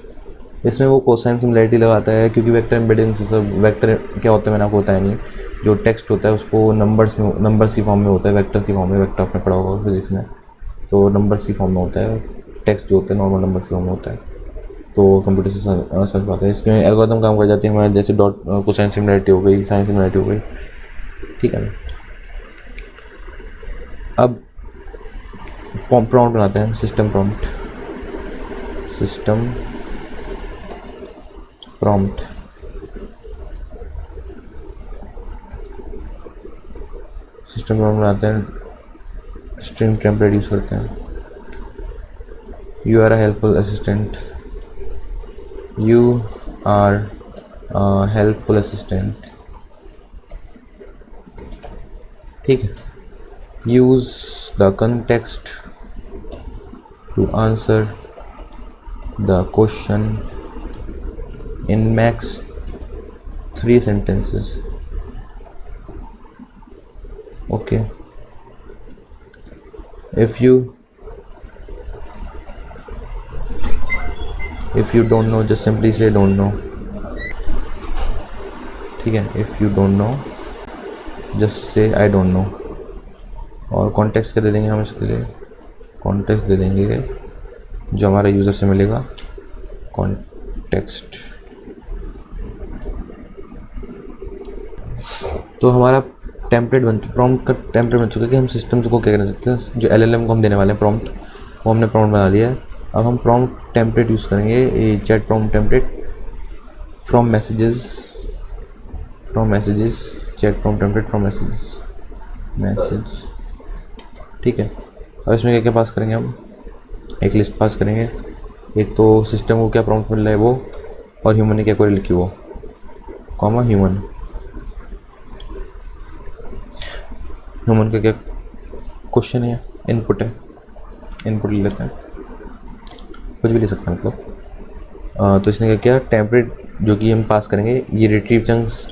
इसमें वो कोसाइन सिमिलैरिटी लगाता है, क्योंकि वेक्टर एम्बेडिंग से सब, वेक्टर क्या होता है मैंने आपको बताया नहीं, जो टेक्स्ट होता है उसको नंबर्स की फॉर्म में होता है, वेक्टर की फॉर्म में, वेक्टर आपने पढ़ा होगा फिजिक्स में, तो नंबर्स की फॉर्म में होता है, टेक्स्ट जो होता है नॉर्मल नंबर्स की फॉर्म में होता है, तो कंप्यूटर से समझ पाता है। इसमें एल्गोरिथम काम कर जाती है हमारे, जैसे डॉट कोसाइन सिमिलैरिटी हो गई, साइन सिमिलैरिटी हो गई, ठीक है ना। अब प्रॉम्प्ट बनाते हैं, सिस्टम प्रॉम्प्ट बनाते हैं, स्ट्रिंग टेम्पलेट यूज़ करते हैं। You are a helpful assistant, ठीक है। Use the context to answer the question in max 3 sentences. Okay. If you don't know, just simply say don't know. ठीक है। If you don't know, just say I don't know. और context क्या दे देंगे हम इसके लिए? कॉन्टेक्स्ट दे देंगे जो हमारा यूज़र से मिलेगा, कॉन्टेक्स्ट। तो हमारा टेम्पलेट प्रॉम्प्ट का टेम्पलेट बन चुका है कि हम सिस्टम को क्या कर सकते हैं। जो एलएलएम को हम देने वाले हैं प्रॉम्प्ट, वो हमने प्रॉम्प्ट बना लिया है। अब हम प्रॉम्प्ट टेम्पलेट यूज़ करेंगे, ये chat prompt template from messages, chat prompt template from message. ठीक है। अब इसमें क्या क्या पास करेंगे हम? एक लिस्ट पास करेंगे, एक तो सिस्टम को क्या प्रॉम्प्ट मिल रहा है वो, और ह्यूमन ने क्या क्वेरी लिखी वो, कॉमा ह्यूमन का क्या क्वेश्चन है, इनपुट है, इनपुट ले लेते हैं, कुछ भी ले सकते हैं मतलब। तो इसने क्या किया, टेम्पलेट जो कि हम पास करेंगे, ये रिट्रीव चंक्स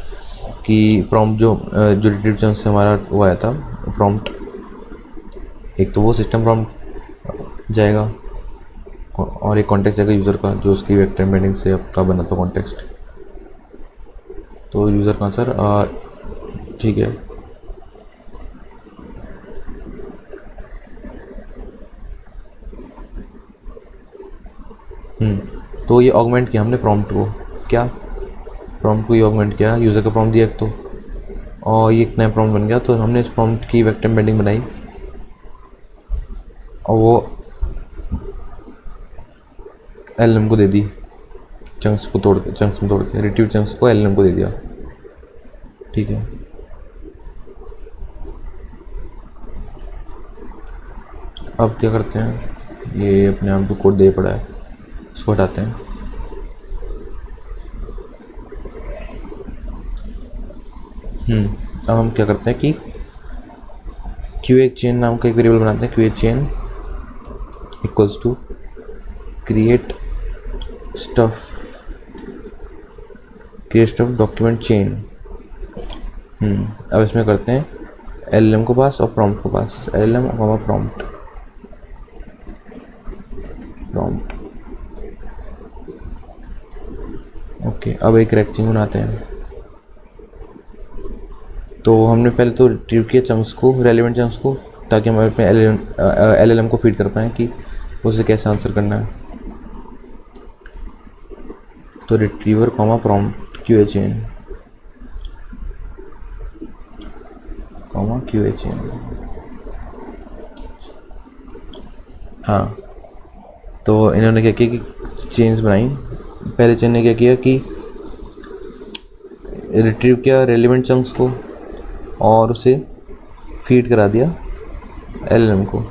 की प्रॉम्प्ट जो रिट्रीव चंक्स से हमारा वो आया था प्रॉम्प्ट, एक तो वो सिस्टम प्रॉम्प्ट जाएगा और एक कॉन्टेक्स्ट जाएगा यूज़र का, जो उसकी वेक्टर एम्बेडिंग से आपका बना था कॉन्टेक्स्ट। तो यूज़र का सर ठीक है। तो ये ऑगमेंट किया हमने प्रॉम्प्ट को, ये ऑगमेंट किया, यूज़र का प्रॉम्प्ट दिया एक तो, और ये एक नया प्रॉम्प्ट बन गया। तो हमने इस प्रॉम्प्ट की वेक्टर एम्बेडिंग बनाई और वो एलएलएम को दे दी, चंक्स में तोड़ के रिट्रीव चंक्स को एलएलएम को दे दिया। ठीक है। अब क्या करते हैं, ये अपने आप जो कोड दे पड़ा है इसको हटाते हैं। अब हम क्या करते हैं कि क्यूए चेन नाम का एक वेरिएबल बनाते हैं, QA chain equals to create stuff document chain. अब इसमें करते हैं एलएलएम को पास और प्रॉम्प्ट को पास, एलएलएम और प्रॉम्प्ट। ओके। अब एक रेक्टिंग बनाते हैं। तो हमने पहले तो रिट्रीव किया चंक्स को, रेलेवेंट चंक्स को, ताकि हम अपने एलएलएम को फीड कर पाएँ कि उसे कैसे आंसर करना है। तो retriever comma prompt QA chain हाँ। तो इन्होंने क्या किया कि चेन्स बनाई। पहले चेन ने क्या किया कि रिट्रीव किया रेलेवेंट चंक्स को और उसे फीड करा दिया एलएलएम को।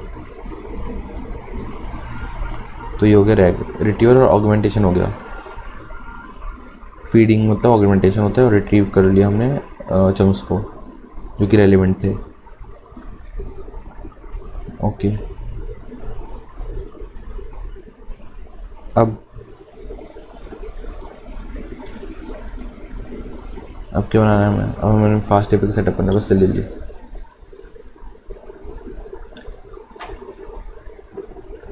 तो ये हो गया रिट्रीवर और ऑगमेंटेशन हो गया। फीडिंग मतलब ऑगमेंटेशन होता है, और रिट्रीव कर लिया हमने चंक्स को जो कि रेलेवेंट थे। ओके। अब क्या बनाना है हमें? अब हमें फास्ट एपीआई सेटअप करना है, बस जल्दी।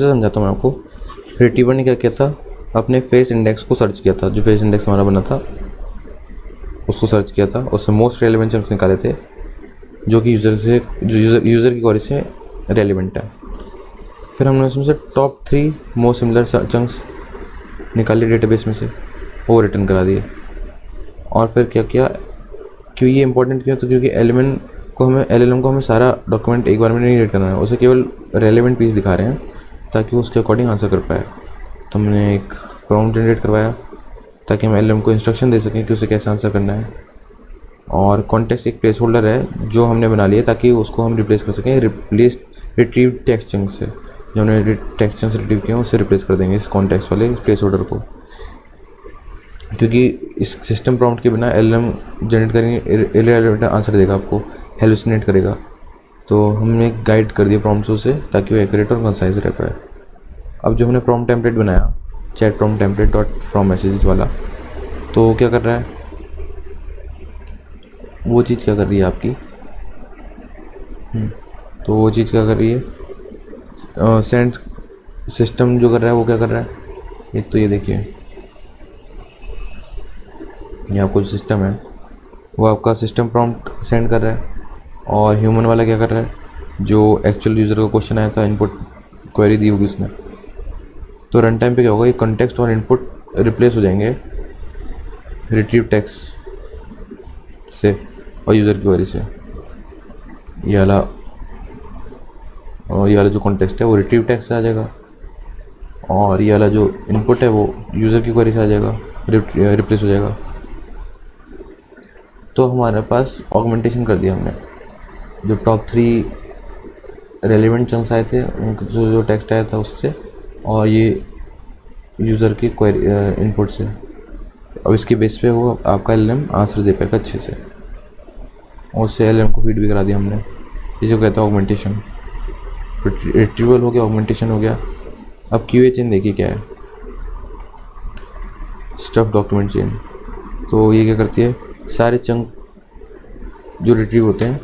समझाता हूँ मैं आपको। रिट्रीवर ने क्या किया था, अपने फेस इंडेक्स को सर्च किया था, जो फेस इंडेक्स हमारा बना था उसको सर्च किया था, उससे मोस्ट रेलेवेंट चंक्स निकाले थे जो कि यूज़र की क्वेरी से रेलेवेंट है। फिर हमने उसमें से टॉप 3 मोस्ट सिमिलर चंक्स निकाले डेटाबेस में से, वो रिटर्न करा दिए। और फिर क्या किया, क्यों ये इंपॉर्टेंट क्यों, तो क्योंकि को हमें LLM को हमें सारा डॉक्यूमेंट एक बार में नहीं रीड करना है, उसे केवल रेलेवेंट पीस दिखा रहे हैं ताकि वो उसके अकॉर्डिंग आंसर कर पाए। तो हमने एक प्रॉम्प्ट जनरेट करवाया ताकि हम LLM को इंस्ट्रक्शन दे सकें कि उसे कैसे आंसर करना है। और कॉन्टेक्स्ट एक प्लेस होल्डर है जो हमने बना लिया ताकि उसको हम रिप्लेस कर सकें रिट्रीव टेक्स्ट चंक से। जो हमने टेक्स्ट चंक से रिट्रीव किया उससे रिप्लेस कर देंगे इस कॉन्टेक्स्ट वाले प्लेस होल्डर को, क्योंकि इस सिस्टम प्रॉम्प्ट के बिना LLM जनरेट करेंगे इररिलेवेंट आंसर देगा, आपको हेलुसिनेट करेगा। तो हमने एक गाइड कर दिया प्रॉम्प्ट से ताकि वो एक्यूरेट और कंसाइज रह पाए। अब जो हमने प्रॉम्प्ट टेम्पलेट बनाया chat prompt template dot from messages वाला, तो क्या कर रहा है, वो चीज़ क्या कर रही है आपकी, तो वो चीज़ क्या कर रही है, सेंड सिस्टम जो कर रहा है वो क्या कर रहा है। एक तो ये देखिए, ये आपको जो सिस्टम है वो आपका सिस्टम प्रॉम्प्ट सेंड कर रहा है, और ह्यूमन वाला क्या कर रहा है, जो एक्चुअल यूज़र का क्वेश्चन आया था, इनपुट क्वेरी दी होगी उसने। तो रन टाइम पे क्या होगा, ये कॉन्टेक्स्ट और इनपुट रिप्लेस हो जाएंगे रिट्रीव टेक्स्ट से और यूज़र की क्वेरी से। ये वाला जो कॉन्टेक्स्ट है वो रिट्रीव टेक्स्ट से आ जाएगा, और ये वाला जो इनपुट है वो यूज़र की क्वेरी से आ जाएगा, रिप्लेस हो जाएगा। तो हमारे पास ऑगमेंटेशन कर दिया हमने, जो टॉप 3 रेलेवेंट चंक्स आए थे उनका जो टेक्स्ट आया था उससे, और ये यूज़र की क्वेरी इनपुट से। अब इसके बेस पे वो आपका LLM आंसर दे पाएगा अच्छे से, और उससे LLM को फीड भी करा दिया हमने। इसे कहता है ऑगमेंटेशन। रिट्रीवल हो गया, ऑगमेंटेशन हो गया। अब QA चेन देखिए क्या है, स्टफ डॉक्यूमेंट चेन। तो ये क्या करती है, सारे चंक जो रिट्रीव होते हैं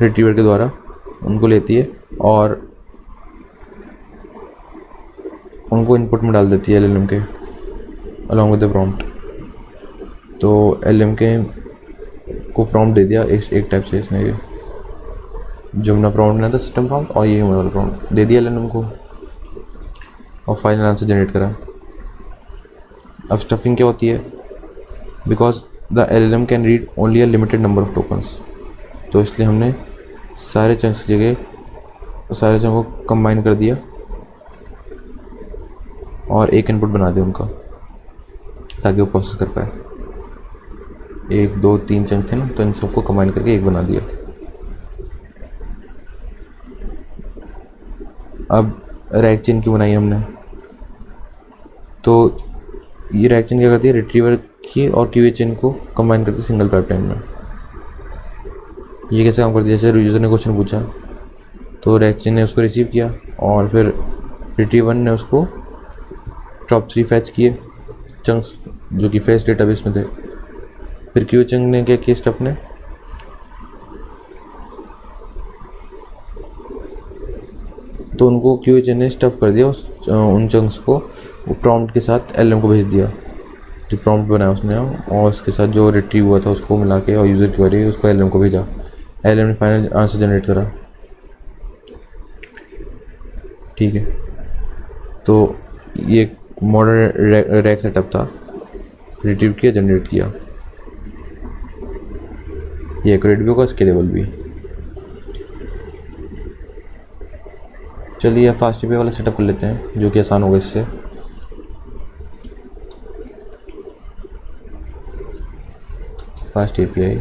रिट्रीवर के द्वारा उनको लेती है और उनको इनपुट में डाल देती है LLM के अलॉन्ग विद द प्रॉम्प्ट। तो LLM के को प्रॉम्प्ट दे दिया एक टाइप से इसने, ये जो हमने प्रॉम्प्ट बनाया था सिस्टम प्रॉम्प्ट, और ये वाला प्रॉम्प्ट दे दिया LLM को, और फाइनल आंसर जनरेट करा। अब स्टफिंग क्या होती है, because the LLM can read only a limited number of tokens, तो इसलिए हमने सारे चंक्स की जगह सारे चंक को कंबाइन कर दिया और एक इनपुट बना दिया उनका ताकि वो प्रोसेस कर पाए। 1 2 3 चंक थे ना, तो इन सबको कंबाइन करके एक बना दिया। अब रैक चेन क्यों बनाई हमने, तो ये रैक चेन क्या करती है, रिट्रीवर की और QA चेन को कंबाइन करती है सिंगल पाइपलाइन में। ये कैसे काम करती है, जैसे यूज़र ने क्वेश्चन पूछा तो रैक चेन ने उसको रिसीव किया, और फिर रिट्रीवर ने उसको टॉप 3 फैच किए चंक्स जो कि फेस डेटाबेस में थे। फिर QA चंक ने क्या किया, स्टफ ने तो उनको QA चेन ने स्टफ कर दिया उन चंक्स को प्रॉम्प्ट के साथ LLM को भेज दिया, जो प्रॉम्प्ट बनाया उसने, और उसके साथ जो रिट्रीव हुआ था उसको मिला के और यूज़र की क्वेरी उसको LLM को भेजा। LLM ने फाइनल आंसर जनरेट करा। ठीक है, तो ये मॉडर्न रैक सेटअप था, रिट्रीव किया, जनरेट किया। ये एक्यूरेट भी होगा, स्केलेबल भी। चलिए फास्ट API वाला सेटअप कर लेते हैं जो कि आसान होगा इससे। फास्ट API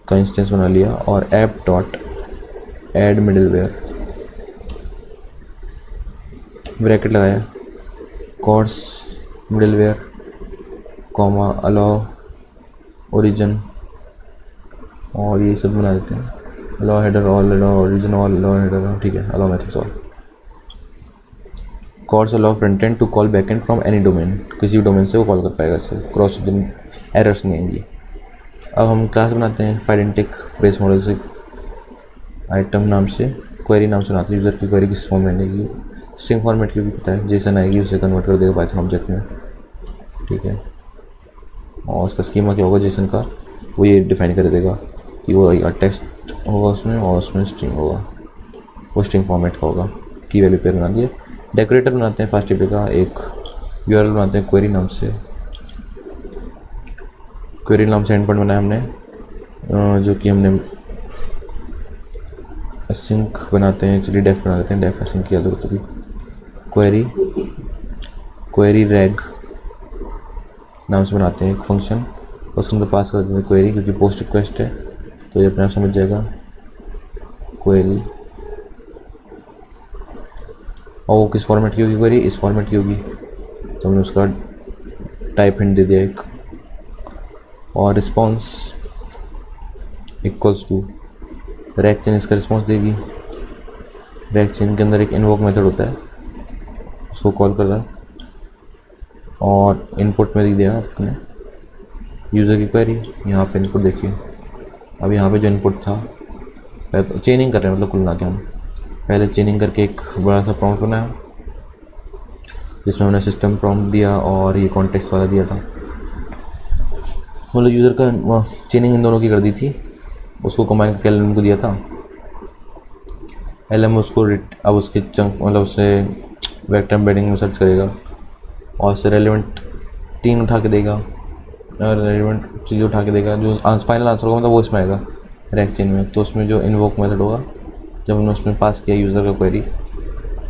का इंस्टेंस बना लिया और app dot add middleware bracket लगाया, CORS middleware comma allow origin, और ये सब बना देते हैं, allow header all, allow origin all, allow header, ठीक है, allow methods all. CORS allow front end to call back end from any domain, किसी भी डोमेन से वो कॉल कर पाएगा इससे, क्रॉस एरर्स नहीं आएंगी। अब हम क्लास बनाते हैं पाइडेंटिक बेस मॉडल से, आइटम नाम से क्वेरी नाम से बनाते हैं, यूज़र की क्वेरी किस फॉर्म में आएगी, स्ट्रिंग फॉर्मेट की भी पता है, जेसन आएगी उसे कन्वर्ट कर देगा पाइथन ऑब्जेक्ट में। ठीक है, और उसका स्कीमा क्या होगा जेसन का, वो ये डिफाइन कर देगा कि वो टेक्स्ट होगा उसमें और उसमें स्ट्रिंग होगा, वो स्ट्रिंग फॉर्मेट का होगा। की वैल्यू पेयर बना दिया। डेकोरेटर बनाते हैं फास्ट API का, एक URL बनाते हैं क्वेरी नाम से, क्वेरी नाम से एंड पॉइंट बनाया हमने, जो कि हमने सिंक बनाते हैं, चलिए डेफ बना लेते हैं, डेफ सिंक की जरूरत होगी। क्वेरी रैग नाम से बनाते हैं एक फंक्शन, उसके अंदर पास कर देते हैं क्वेरी, क्योंकि पोस्ट रिक्वेस्ट है तो ये अपने आप समझ जाएगा क्वेरी। और वो किस फॉर्मेट की होगी क्वेरी, इस फॉर्मेट की होगी, तो हमने उसका टाइप हिंट दे दिया एक। और response equals to RAG chain, इसका रिस्पॉन्स देगी। रैग चेन के अंदर एक इन्वोक मेथड होता है, उसको कॉल कर रहा है। और इनपुट में लिख दिया आपने यूज़र की क्वेरी, यहाँ पे इनपुट देखिए। अब यहाँ पे जो इनपुट था, पहले तो चेनिंग कर रहे हैं, मतलब कुल मिला के हम पहले चेनिंग करके एक बड़ा सा प्रॉम्प्ट बनाया, जिसमें हमने सिस्टम प्रॉम्प्ट दिया और ये कॉन्टेक्स्ट वाला दिया था, मतलब यूज़र का चेनिंग इन दोनों की कर दी थी। उसको कंबाइन करके एलएम को दिया था। एलएम उसको अब उसके चंक, मतलब उससे वेक्टर एम्बेडिंग में सर्च करेगा और उससे रेलिवेंट 3 उठा के देगा, रेलिवेंट चीज़ उठा के देगा। जो फाइनल आंसर होगा मतलब वो इसमें आएगा रैग चेन में। तो उसमें जो इन्वोक मेथड होगा, जब हमने उसमें पास किया यूज़र का क्वेरी,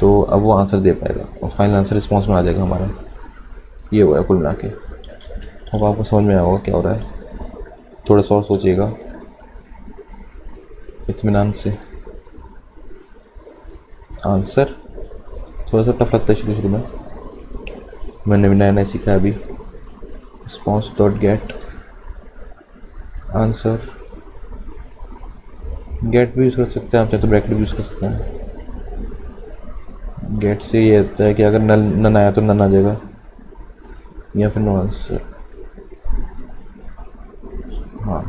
तो अब वो आंसर दे पाएगा और फाइनल आंसर रिस्पॉन्स में आ जाएगा हमारा। ये हुआ है कुल मिला के। अब आपको समझ में आया होगा क्या हो रहा है, थोड़ा सा और सोचिएगा इत्मीनान से। आंसर थोड़ा सा टफ लगता है शुरू में, मैंने भी नया नया सीखा है अभी। Response dot get answer, get भी यूज़ कर सकते हैं आप, चाहे तो ब्रैकेट भी यूज़ कर सकते हैं। गेट से ये होता है कि अगर नन आया तो नन आ जाएगा, या फिर नो आंसर। हाँ,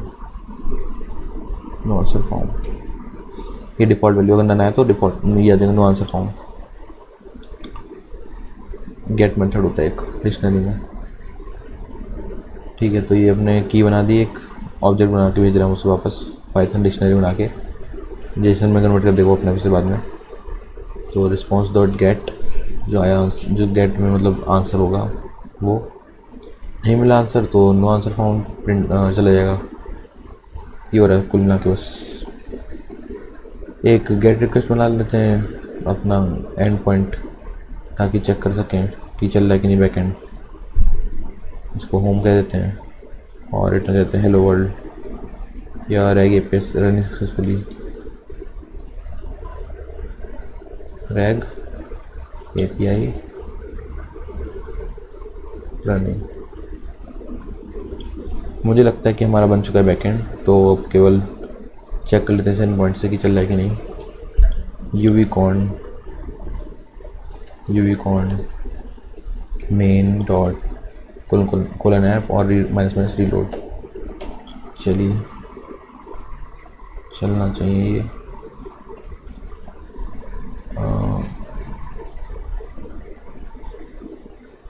नो आंसर फाउंड, ये डिफ़ॉल्ट वैल्यू, अगर नन आया तो डिफ़ॉल्ट ये आ जाएगा no answer found. Get method होता है एक डिक्शनरी में, ठीक है। तो ये अपने की बना दी, एक ऑब्जेक्ट बना के भेज रहा हूँ उसे वापस, पाइथन डिक्शनरी बना के जेसन में कन्वर्ट कर देगा अपने से बाद में। तो रिस्पॉन्स डॉट गेट जो आया, जो गेट में मतलब आंसर होगा, वो नहीं मिला आंसर तो नो आंसर फाउंड प्रिंट चला जाएगा। ये हो रहा है कुल मिला के। बस एक गेट रिक्वेस्ट बना लेते हैं अपना एंड पॉइंट, ताकि चेक कर सकें कि चल रहा है कि नहीं बैक एंड। इसको होम कह देते हैं और रिटर्न देते हैं हेलो वर्ल्ड या rag API running successfully. Rag API running. मुझे लगता है कि हमारा बन चुका है बैकएंड, तो अब केवल चेक कर लेते हैं सेंड पॉइंट से कि चल रहा है कि नहीं। यूवीकॉन मेन डॉट कोलन ऐप और माइनस रीलोड। चलिए, चलना चाहिए ये।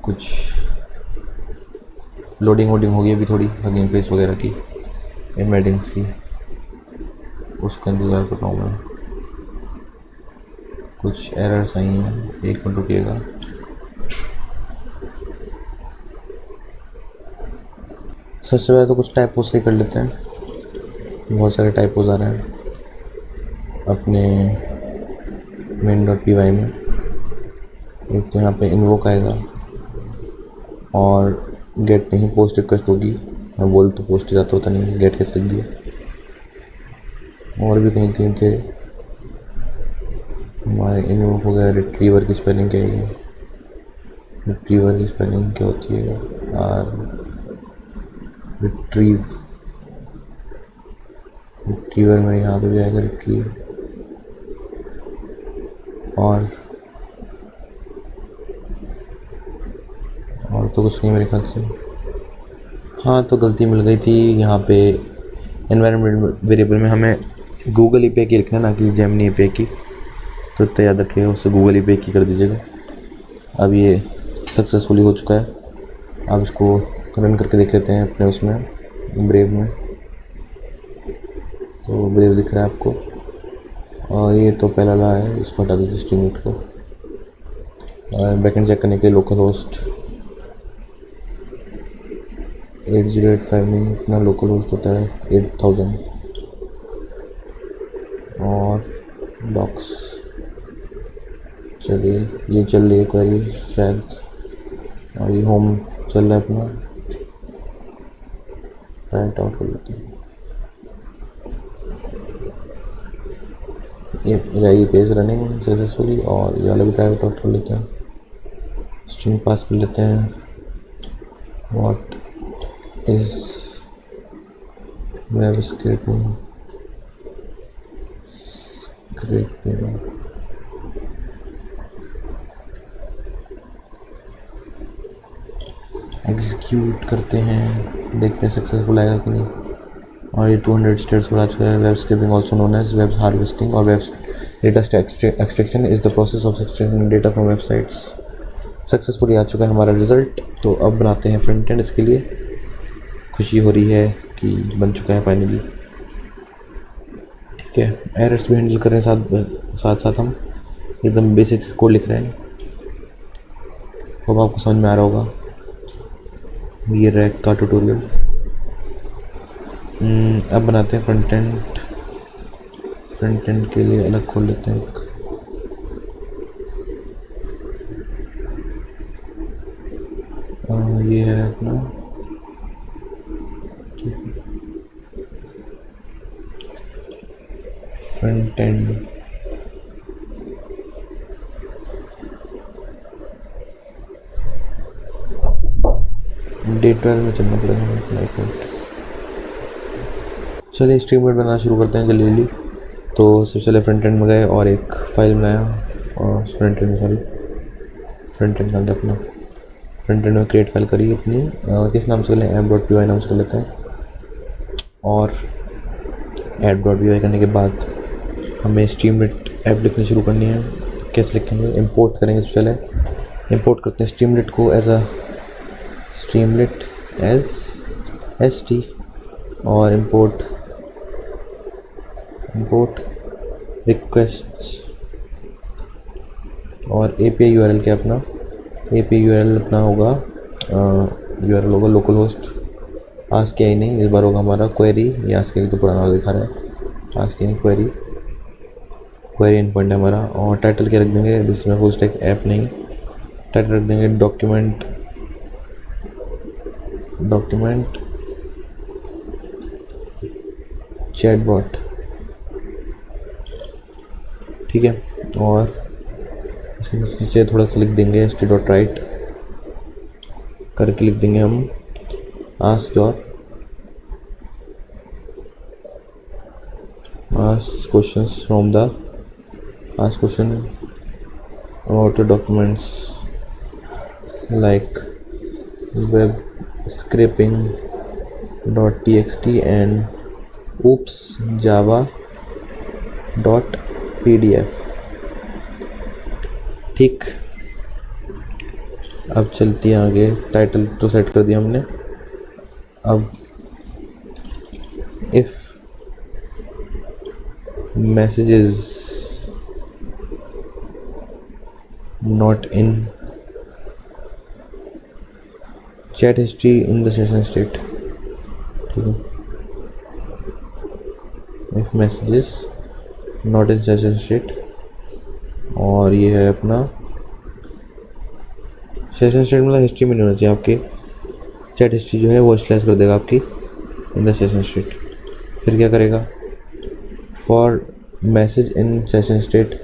कुछ लोडिंग वोडिंग होगी अभी थोड़ी, हगिंग फेस वगैरह की, एम्बेडिंग्स की, उसका इंतज़ार कर रहा हूँ मैं। कुछ एरर्स आई हैं, 1 मिनट रुकिएगा। सबसे पहले तो कुछ टाइपोज से कर लेते हैं, बहुत सारे टाइपोज आ रहे हैं अपने main.py में। एक तो यहाँ पे इन्वोक आएगा और गेट नहीं पोस्ट रिक्वेस्ट होगी। मैं बोल तो पोस्ट ही जाता होता नहीं, गेट कैसे लिख दिया। और भी कहीं कहीं थे हमारे इन्वोक हो गया। रिट्रीवर की स्पेलिंग क्या है? रिट्रीवर की स्पेलिंग क्या होती है? रिट्रीवर में यहाँ पे भी आएगा रिट्रीव। और तो कुछ नहीं मेरे ख्याल से। हाँ, तो गलती मिल गई थी यहाँ पे एनवायरनमेंट वेरिएबल में हमें गूगल एपीआई की लिखना, ना कि जेमिनी एपीआई की। तो इतना याद रखिएगा, उससे गूगल एपीआई की कर दीजिएगा। अब ये सक्सेसफुली हो चुका है। अब इसको रन करके देख लेते हैं अपने उसमें ब्रेव में। तो ब्रेव दिख रहा है आपको, और ये तो पहला ला है, इसको हटा दीजिए स्ट्रीमयूट को। बैकएंड चेक करने के लिए लोकल होस्ट 8085 में इतना लोकल होस्ट होता है 8000। और बॉक्स। चलिए ये चल रही है क्वेरी शायद, और ये होम चल रहा है अपना, राइट आउट कर लेते हैं। ये पेज रनिंग सक्सेसफुली, और ये वाला भी प्राइवेट आउट कर लेते हैं। स्ट्रिंग पास कर लेते हैं, what is web scraping scraping. Execute करते हैं, देखते हैं सक्सेसफुल आएगा कि नहीं। और ये 200 स्टेट्स पर आ चुका है। Web scraping also known as web harvesting और web data extraction is the process of extracting data from websites. Successfully आ चुका है हमारा रिजल्ट। तो अब बनाते हैं फ्रंट एंड। इसके लिए खुशी हो रही है कि बन चुका है फाइनली। ठीक है, एरर्स भी हैंडल कर रहे हैं, साथ साथ हम एकदम बेसिक्स कोड लिख रहे हैं। अब आपको समझ में आ रहा होगा ये रैक का ट्यूटोरियल। अब बनाते हैं फ्रंट एंड। फ्रंट एंड के लिए अलग खोल लेते हैं एक। ये है अपना, ठीक है, फ्रंट एंड। डे 12 में चलना पड़ेगा हमें अपना, एक मिनट। चलिए स्ट्रीमलाइट बनाना शुरू करते हैं जल्दी जल्दी। तो सबसे पहले फ्रंट एंड में गए और एक फाइल बनाया, और फ्रंट एंड के अंदर अपना फ्रंट एंड में क्रिएट फाइल करी अपनी। किस नाम से कर लें, app.py नाम से कर लेते हैं। और app.py करने के बाद हमें स्ट्रीमलाइट ऐप लिखनी शुरू करनी है। कैसे लिखेंगे, इंपोर्ट करेंगे। सबसे पहले इंपोर्ट करते हैं स्ट्रीमलाइट को एज st, और इंपोर्ट रिक्वेस्ट्स, और API URL क्या अपना, API URL अपना होगा URL होगा लोकल होस्ट। आस्क के ही नहीं, इस बार होगा हमारा क्वेरी। ये आस्क के तो पुराना वाला दिखा रहा है, आस्क के नहीं क्वेरी एंडपॉइंट है हमारा। और टाइटल क्या रख देंगे, जिसमें फुल स्टैक ऐप नहीं, टाइटल रख देंगे डॉक्यूमेंट चैटबॉट। ठीक है, और इसके नीचे थोड़ा सा लिख देंगे st.write करके लिख देंगे हम ask questions about the documents like web scraping.txt and oops java.pdf। ठीक, अब चलती है आगे। टाइटल तो सेट कर दिया हमने। अब if messages not in chat history in the session state. ठीक है, if messages not in session state, और ये है अपना सेशन स्टेट, मतलब हिस्ट्री में नहीं होना चाहिए आपके। चैट हिस्ट्री जो है वो स्लैश कर देगा आपकी इन द सेशन स्टेट। फिर क्या करेगा, for message in session state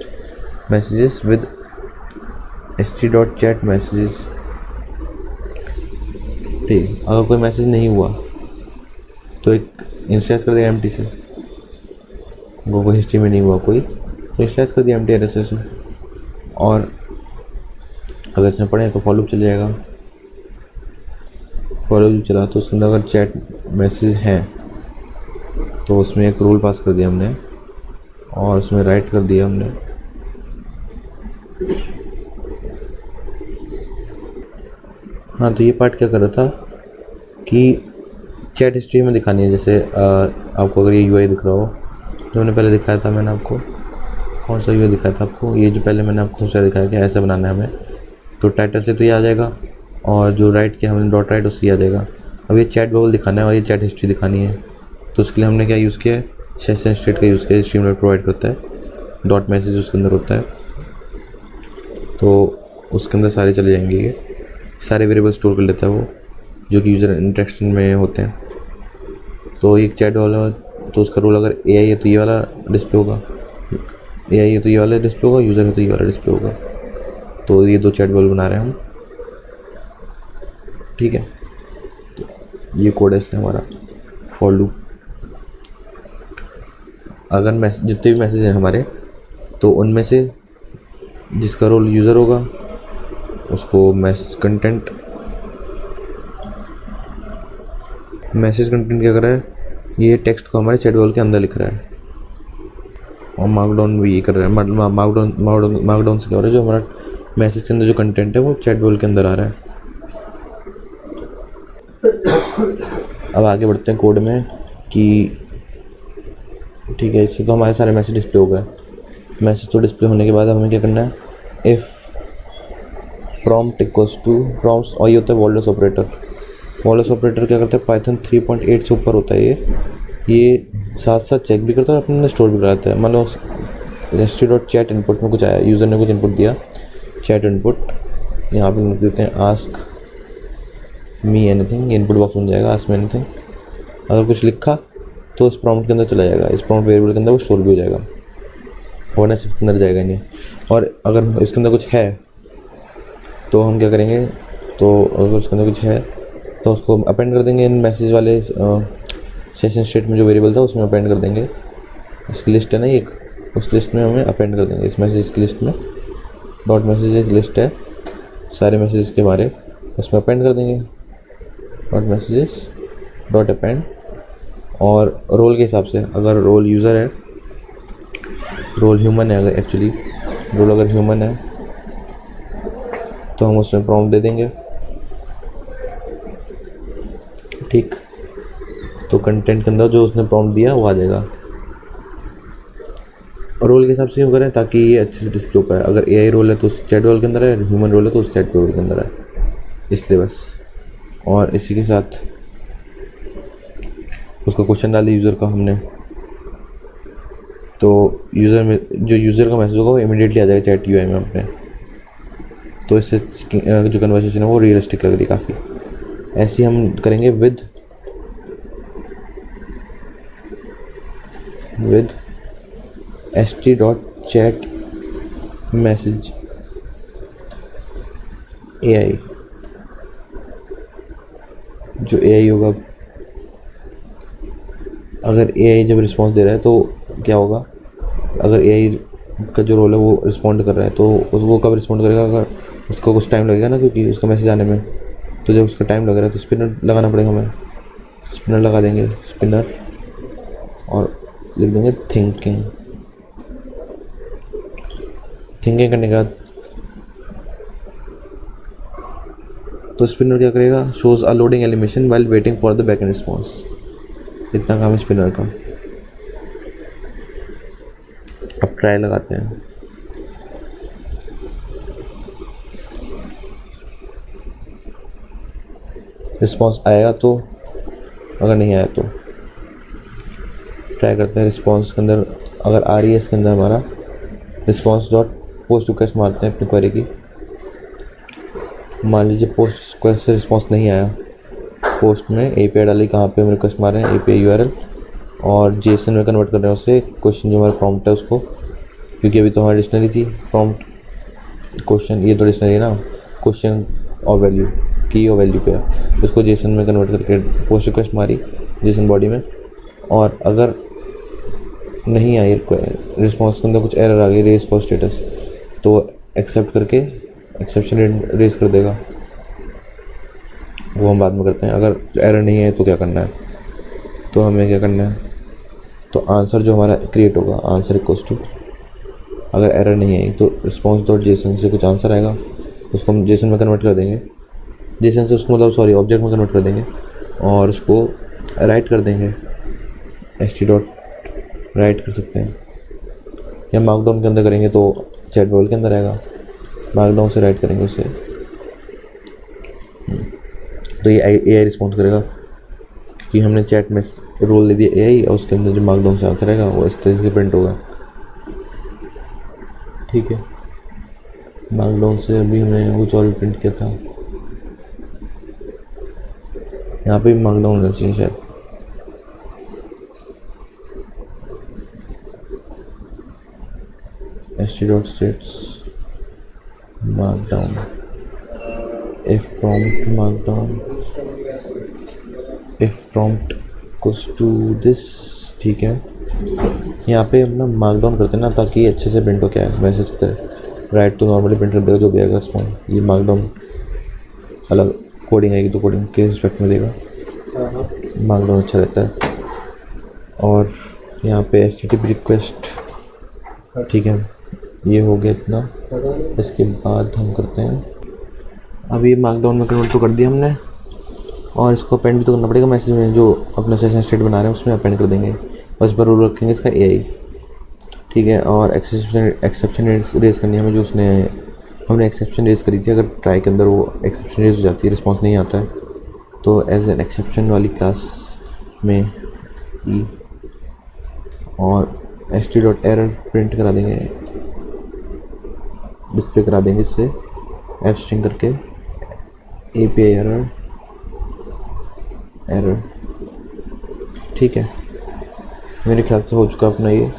messages with st.chat messages. ठीक, अगर कोई मैसेज नहीं हुआ तो एक इंस्टैंस कर देगा एम्प्टी से, वो हिस्ट्री में नहीं हुआ कोई तो इंस्टैंस कर दिया एम्प्टी एरर से। और अगर इसमें पढ़ें तो फॉलो चल जाएगा। फॉलो चला तो उसके अंदर अगर चैट मैसेज हैं तो उसमें एक रूल पास कर दिया हमने, और उसमें राइट कर दिया हमने हाँ। तो ये पार्ट क्या कर रहा था कि चैट हिस्ट्री में दिखानी है। जैसे आपको अगर ये UI दिख रहा हो, जो मैंने पहले दिखाया था, मैंने आपको कौन सा UI दिखाया था आपको, ये जो पहले मैंने आपको सबसे दिखाया कि ऐसे बनाना है हमें। तो टाइटल से तो ये आ जाएगा, और जो राइट किया हमने .write उससे आ जाएगा। अब ये चैट बबल दिखाना है और ये चैट हिस्ट्री दिखानी है। तो उसके लिए हमने क्या यूज़ किया है, सेशन स्टेट का यूज़ किया, स्ट्रीमलाइट प्रोवाइड करता है। डॉट मैसेज उसके अंदर होता है, तो उसके अंदर सारे चले जाएंगे, ये सारे वेरिएबल स्टोर कर लेता है वो, जो कि यूज़र इंटरेक्शन में होते हैं। तो एक चैट वाला, तो उसका रोल अगर AI है तो ये वाला डिस्प्ले होगा, AI है तो ये वाला डिस्प्ले होगा, यूज़र है तो ये वाला डिस्प्ले होगा। तो ये 2 चैट बॉल बना रहे हैं हम, ठीक है। तो ये कोड है इसलिए हमारा फॉर लूप। अगर मैसेज, जितने भी मैसेज हैं हमारे, तो उनमें से जिसका रोल यूज़र होगा उसको मैसेज कंटेंट क्या कर रहा है, ये टेक्स्ट को हमारे चैट बॉल के अंदर लिख रहा है, और मार्कडाउन भी ये कर रहा है। मार्कडाउन से क्या हो रहा है, जो हमारा मैसेज के अंदर जो कंटेंट है वो चैट बॉल के अंदर आ रहा है। अब आगे बढ़ते हैं कोड में कि ठीक है, इससे तो हमारे सारे मैसेज डिस्प्ले हो गए। मैसेज तो डिस्प्ले होने के बाद हमें क्या करना है, if prompt equals to prompt, और ये होता है वॉल्डस ऑपरेटर। वॉल्डस ऑपरेटर क्या करता है, पाइथन 3.8 से ऊपर होता है ये साथ साथ चेक भी करता है और अपने अंदर स्टोर भी कराता है। मान लो history.chat इनपुट में कुछ आया, यूज़र ने कुछ इनपुट दिया, चैट इनपुट, यहाँ पे लिख देते हैं ask me anything, input box बन जाएगा आस्क मी एनीथिंग। अगर कुछ लिखा तो उस प्रॉम्प्ट के अंदर चला जाएगा, इस प्रॉम्प्ट वेरिएबल के अंदर वो स्टोर भी हो जाएगा, वरना सिर्फ के अंदर जाएगा नहीं। और अगर इसके अंदर कुछ है तो हम क्या करेंगे, तो अगर उसके अंदर कुछ है तो उसको अपेंड कर देंगे इन मैसेज वाले सेशन स्टेट में जो वेरिएबल था उसमें अपेंड कर देंगे। इसकी लिस्ट है ना एक, उस लिस्ट में हमें अपेंड कर देंगे, इस मैसेज की लिस्ट में डॉट मैसेज एक लिस्ट है सारे मैसेजेस के बारे, उसमें अपेंड कर देंगे डॉट मैसेजेस डॉट अपेंड। और रोल के हिसाब से, अगर रोल यूज़र है, रोल ह्यूमन है, अगर एक्चुअली रोल अगर ह्यूमन है तो हम उसमें प्रॉम्प्ट दे देंगे, ठीक। तो कंटेंट के अंदर जो उसने प्रॉम्प्ट दिया वो आ जाएगा। रोल के हिसाब से क्यों करें, ताकि ये अच्छे से डिस्प्ले हो पाए। अगर AI रोल है तो उस चैट रोल के अंदर है, ह्यूमन रोल है तो उस चैट रोल के अंदर है, इसलिए बस। और इसी के साथ उसका क्वेश्चन डाल दिया यूज़र का हमने, तो यूज़र में जो यूज़र का मैसेज होगा वो इमीडिएटली आ जाएगा चैट UI में अपने। तो इससे जो कन्वर्सेशन है वो रियलिस्टिक लग रही है काफ़ी। ऐसे हम करेंगे विद st.chat मैसेज AI। जो AI होगा, अगर AI जब रिस्पॉन्स दे रहा है तो क्या होगा, अगर AI का जो रोल है वो रिस्पॉन्ड कर रहा है तो वो कब रिस्पॉन्ड करेगा, अगर उसको कुछ टाइम लगेगा ना, क्योंकि उसका मैसेज आने में, तो जब उसका टाइम लग रहा है तो स्पिनर लगाना पड़ेगा हमें। स्पिनर लगा देंगे, स्पिनर, और लिख देंगे थिंकिंग करने के बाद तो स्पिनर क्या करेगा, shows a loading animation while waiting for the backend response. इतना काम है स्पिनर का। अब ट्राई लगाते हैं। रिस्पॉन्स आएगा तो, अगर नहीं आया तो ट्राई करते हैं। रिस्पॉन्स के अंदर अगर आ रही है, इसके अंदर हमारा रिस्पॉन्स डॉट पोस्ट रिक्वेस्ट मारते हैं अपनी क्वेरी की। मान लीजिए पोस्ट रिक्वेस्ट से रिस्पॉन्स नहीं आया, पोस्ट में API डाली, कहाँ पे हम रिक्वेस्ट मार रहे हैं, API URL, और JSON में कन्वर्ट कर रहे हैं उसे, क्वेश्चन जो हमारा प्रॉम्प्ट है उसको, क्योंकि अभी तो हमारी डिक्शनरी थी प्रॉम्प्ट क्वेश्चन, ये तो डिक्शनरी है ना, क्वेश्चन और वैल्यू, की और वैल्यू पे, उसको JSON में कन्वर्ट करके पोस्ट रिक्वेस्ट मारी JSON बॉडी में। और अगर नहीं आई रिस्पॉन्स के अंदर कुछ एरर आ गई, रेज फॉर स्टेटस, तो एक्सेप्ट करके एक्सेप्शन रेज कर देगा, वो हम बाद में करते हैं। अगर एरर नहीं है तो क्या करना है, तो हमें क्या करना है, तो आंसर जो हमारा क्रिएट होगा, आंसर इक्वल्स टू, अगर एरर नहीं आई तो रिस्पॉन्स डॉट JSON से कुछ आंसर आएगा, उसको हम JSON में कन्वर्ट कर देंगे, JSOन से उसको मतलब ऑब्जेक्ट में कन्वर्ट कर देंगे, और उसको राइट कर देंगे, st डॉट राइट कर सकते हैं, या मार्कडाउन के अंदर करेंगे तो चैट बॉल के अंदर आएगा, मार्कडाउन से राइट करेंगे उससे, तो ये AI रिस्पॉन्स करेगा, क्योंकि हमने चैट में रोल दे दिया AI, और उसके अंदर जो मार्कडाउन से आंसर आएगा वो इस तरह से प्रिंट होगा। ठीक है, मार्कडाउन से अभी हमने कुछ और प्रिंट किया था, यहाँ पे भी मार्कडाउन होना चाहिए शायद। st.states markdown if prompt markdown if prompt equals to this। ठीक है, यहाँ पे अपना मार्कडाउन करते हैं ना, ताकि अच्छे से प्रिंट हो क्या है मैसेज की तरह। राइट तो नॉर्मली प्रिंट कर देगा जो भी आएगा रिस्पॉन्ड। ये मार्कडाउन अलग कोडिंग आएगी तो कोडिंग के रिस्पेक्ट में देगा, मार्कडाउन अच्छा रहता है। और यहाँ पे HTTP रिक्वेस्ट, ठीक है, ये हो गया इतना। इसके बाद हम करते हैं, अब ये मार्कडाउन में कन्वर्ट तो कर दिया हमने, और इसको अपेंड भी तो करना पड़ेगा मैसेज में, जो अपना सेशन स्टेट बना रहे हैं उसमें अपेंड कर देंगे। और इस पर रोल रखेंगे इसका AI, ठीक है। और एक्सेप्शन रेज करनी है हमें, जो हमने एक्सेप्शन रेज करी थी, अगर ट्राई के अंदर वो एक्सेप्शन रेज हो जाती है, रिस्पॉन्स नहीं आता है, तो एज एन एक्सेप्शन वाली क्लास में ई और st.error प्रिंट करा देंगे, डिस्प्ले करा देंगे इससे एफ स्ट्रिंग करके API एरर। ठीक है, मेरे ख्याल से हो चुका अपना ये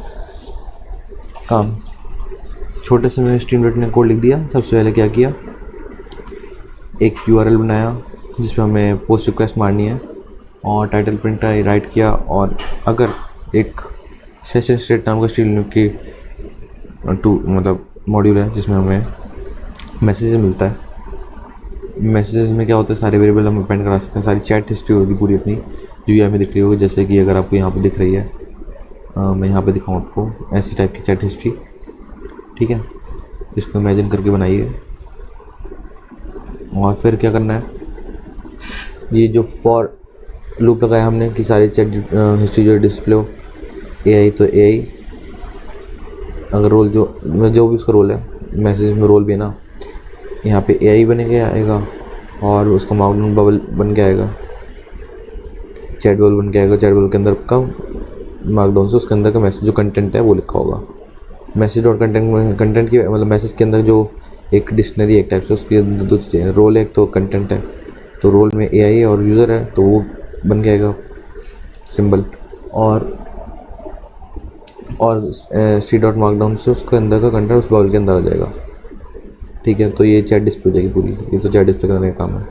काम। छोटे से मैंने स्ट्रीमलेट ने कोड लिख दिया। सबसे पहले क्या किया, एक URL बनाया जिसमें हमें पोस्ट रिक्वेस्ट मारनी है, और टाइटल प्रिंट राइट किया। और अगर एक सेशन स्टेट नाम का स्ट्रीमलेट की मतलब मॉड्यूल है जिसमें हमें मैसेज मिलता है। मैसेजेस में क्या होता है, सारे वेरिएबल हम अपेंड करा सकते हैं। सारी चैट हिस्ट्री होगी पूरी अपनी, जो यहाँ में दिख रही होगी। जैसे कि अगर आपको यहाँ पे दिख रही है, मैं यहाँ पे दिखाऊँ आपको ऐसी टाइप की चैट हिस्ट्री, ठीक है। इसको इमेजिन करके बनाइए। और फिर क्या करना है, ये जो फॉर लूप लगाया हमने कि सारी चैट हिस्ट्री जो डिस्प्ले हो, AI तो AI, अगर रोल जो भी उसका रोल है, मैसेज में रोल भी है ना, यहाँ पे AI बन के आएगा, और उसका मार्कडाउन बबल बन के आएगा, चैट बबल बन के आएगा। चैट बबल के अंदर का मार्कडाउन से उसके अंदर का मैसेज जो कंटेंट है वो लिखा होगा। मैसेज और कंटेंट की मतलब मैसेज के अंदर जो एक डिक्शनरी एक टाइप से, उसके अंदर दो चीज़ें हैं, रोल है एक तो कंटेंट है। तो रोल में AI है और यूज़र है, तो वो बन के आएगा सिंबल। और st.markdown से उसके अंदर का कंटेंट उस बबल के अंदर आ जाएगा, ठीक है। तो ये चैट डिस्प्ले हो जाएगी पूरी। ये तो चैट डिस्प्ले करने का काम है।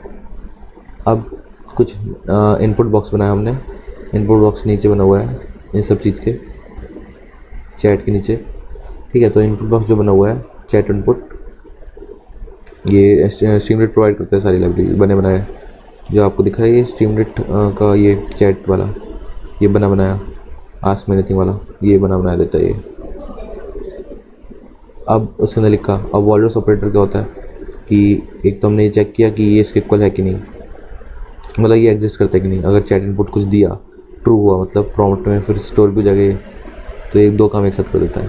अब कुछ इनपुट बॉक्स बनाया हमने। इनपुट बॉक्स नीचे बना हुआ है इन सब चीज़ के, चैट के नीचे, ठीक है। तो इनपुट बॉक्स जो बना हुआ है चैट इनपुट, ये स्ट्रीमलेट प्रोवाइड करता है सारी लाइब्रेरी बने बनाए। जो आपको दिख रहा है ये स्ट्रीमलेट का ये चैट वाला, ये बना बनाया आस्क मी एनीथिंग वाला, ये बना बनाया देता है ये। अब उसके अंदर लिखा, अब वॉल्डर्स ऑपरेटर क्या होता है कि एक तो हमने ये चेक किया कि ये इसके इक्वल है कि नहीं, मतलब ये एग्जिस्ट करता है कि नहीं। अगर चैट इनपुट कुछ दिया, ट्रू हुआ, मतलब प्रॉम्प्ट में फिर स्टोर भी हो जाएगा, तो एक दो काम एक साथ कर देता है।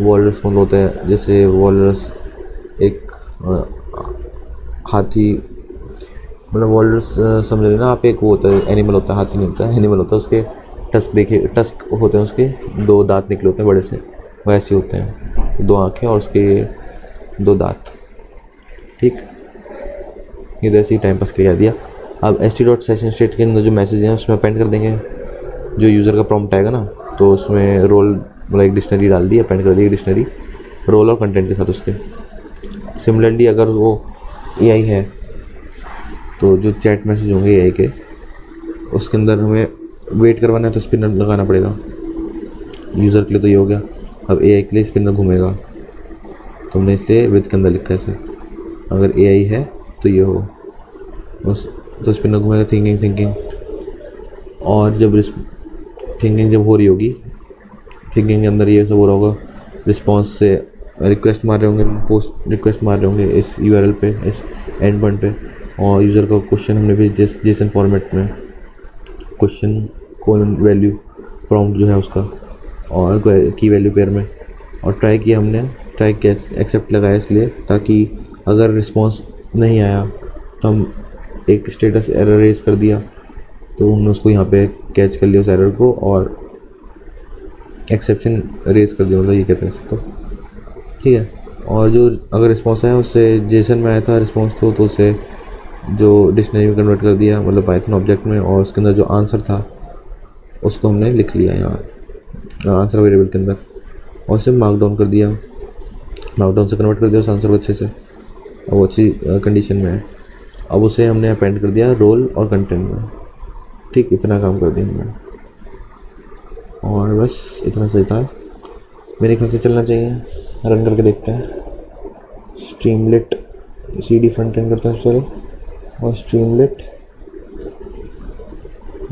वॉल्डर्स कौन होता है, जैसे वॉल्डर्स एक हाथी, मतलब वॉल्डर्स समझ लेना आप, एक वो होता है एनिमल होता है, हाथी नहीं होता है, एनिमल होता है। उसके टस्क होते हैं, उसके दो दांत निकले होते हैं बड़े से, वैसे होते हैं, दो आँखें और उसके दो दांत, ठीक। ये तो ऐसे ही टाइम पास के कह दिया। अब st.session_state के अंदर जो मैसेज हैं उसमें अपेंड कर देंगे। जो यूज़र का प्रॉम्प्ट आएगा ना, तो उसमें रोल मतलब एक डिक्शनरी डाल दी, अपेंड कर दी डिक्शनरी रोल और कंटेंट के साथ उसके। सिमिलरली अगर वो AI है, तो जो चैट मैसेज होंगे AI के, उसके अंदर हमें वेट करवाना है तो स्पिनर लगाना पड़ेगा। यूज़र के लिए तो ये हो गया। अब AI के लिए स्पिनर घूमेगा, तो हमने इसलिए विद के अंदर लिखा है इसे। अगर AI है तो ये हो, बस, तो स्पिनर घूमेगा थिंकिंग। और जब थिंकिंग जब हो रही होगी, थिंकिंग के अंदर ये सब हो रहा होगा, रिस्पॉन्स से रिक्वेस्ट मार रहे होंगे, पोस्ट रिक्वेस्ट मार रहे होंगे इस URL पे, इस एंड पॉइंट पे। और यूज़र का क्वेश्चन हमने भी जेसन फॉर्मेट में, क्वेश्चन कोलन वैल्यू प्रॉम्प्ट जो है उसका, और की वैल्यू पेयर में। और ट्राई किया हमने, एक्सेप्ट लगाया इसलिए ताकि अगर रिस्पॉन्स नहीं आया तो हम एक स्टेटस एरर रेज कर दिया, तो हमने उसको यहाँ पे कैच कर लिया उस एरर को, और एक्सेप्शन रेज कर दिया, मतलब ये कहते हैं इसको। ठीक है। और जो अगर रिस्पॉन्स आया उससे जेसन में आया था रिस्पॉन्स तो उससे जो डिक्शनरी में कन्वर्ट कर दिया, मतलब पाइथन ऑब्जेक्ट में, और उसके अंदर जो आंसर था उसको हमने लिख लिया यहाँ आंसर वेरिएबल के अंदर, और उसे मार्क डाउन कर दिया, मार्क डाउन से कन्वर्ट कर दिया उस आंसर को अच्छे से। अब वो अच्छी कंडीशन में है। अब उसे हमने अपेंड कर दिया रोल और कंटेंट में। ठीक, इतना काम कर दिया हमने, और बस इतना सही था मेरे ख्याल से। चलना चाहिए, रन करके देखते हैं। स्ट्रीमलेट CD फ्रंट एंड करते हैं सॉरी, और स्ट्रीमलेट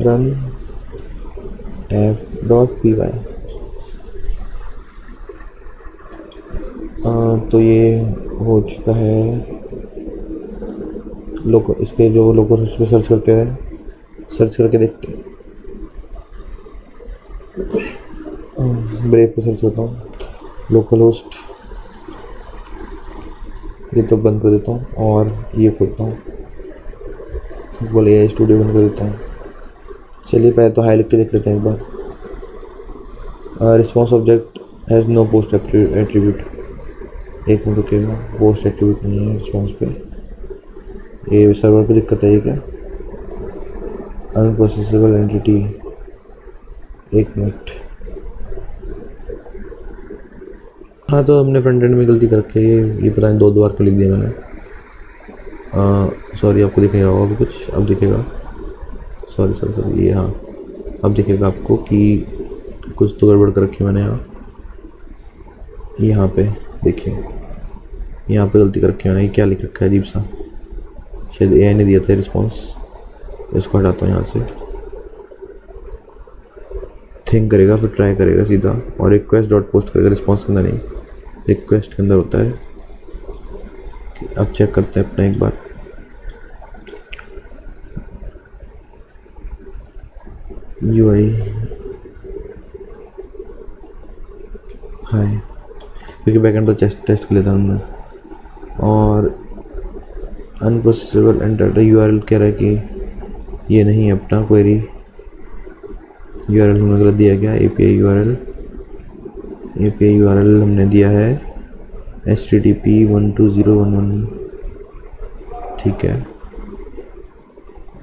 रन app.py। तो ये हो चुका है। इसके जो लोकल होस्ट पे सर्च करते हैं, सर्च करके देखते हैं। ब्रेव पे सर्च करता हूँ लोकल होस्ट, ये तो बंद कर देता हूँ और ये खोलता हूँ गूगल AI स्टूडियो, बंद कर देता हूँ। चलिए पहले तो हाई लिख के देख लेते हैं एक बार। Response object has no post attribute. एक मिनट रुकेगा, पोस्ट एट्रीब्यूट नहीं है रिस्पॉन्स पे, ये सर्वर पे दिक्कत है ये क्या? अनप्रोसेसेबल एंटिटी, एक मिनट। हाँ, तो हमने फ्रंट एंड में गलती कर रखी है, ये पता नहीं दो बार क्यों लिख दिया मैंने। सॉरी, आपको दिख नहीं रहा होगा अभी कुछ, अब दिखेगा। सॉरी, ये हाँ अब दिखेगा आपको कि कुछ तो गड़बड़ कर रखी मैंने यहाँ पे देखिए, यहाँ पे गलती कर रखी मैंने। ये क्या लिख रखा है अजीब सा, शायद AI ने दिया था रिस्पॉन्स। इसको हटाता हूँ यहाँ से। थिंक करेगा, फिर ट्राई करेगा सीधा, और रिक्वेस्ट डॉट पोस्ट करेगा, रिस्पॉन्स के अंदर नहीं, रिक्वेस्ट के अंदर होता है। अब चेक करते हैं अपना एक बार। UI हाय, क्योंकि बैकएंड तो टेस्ट कर लेता हूँ मैं। और अनप्रोसेसेबल एंटर URL कह रहा है कि ये नहीं है अपना क्वेरी। URL हमने गलत दिया क्या? API URL हमने दिया है HTTP 12011। ठीक है,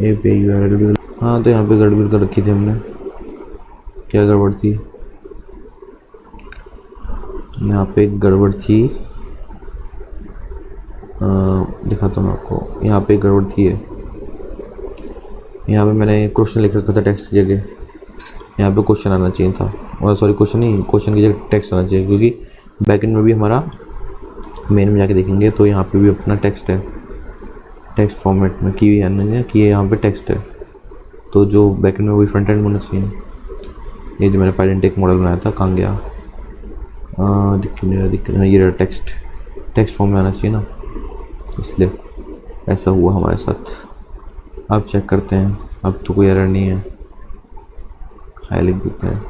API URL भी। हाँ, तो यहाँ पे गड़बड़ कर रखी थी हमने। क्या गड़बड़ थी? यहाँ पे गड़बड़ थी, दिखाता हूँ आपको। यहाँ पे गड़बड़ थी है, यहाँ पे मैंने क्वेश्चन लिख रखा था टेक्स्ट की जगह, यहाँ पे क्वेश्चन आना चाहिए था। और सॉरी, क्वेश्चन की जगह टेक्स्ट आना चाहिए, क्योंकि बैकएंड में भी हमारा मेन में जाके देखेंगे तो यहाँ पे भी अपना टेक्स्ट है, टेक्स्ट फॉर्मेट में की आना चाहिए कि यहाँ पे टेक्स्ट है। तो जो बैकएंड में वही फ्रंट एंड होना चाहिए। ये जो मैंने पाइडेंटिक मॉडल बनाया था कहाँ गया? दिक्कत नहीं, ये टेक्स्ट फॉर्म में आना चाहिए ना, इसलिए ऐसा हुआ हमारे साथ। अब चेक करते हैं, अब तो कोई एरर नहीं है। हाई लिख देते हैं।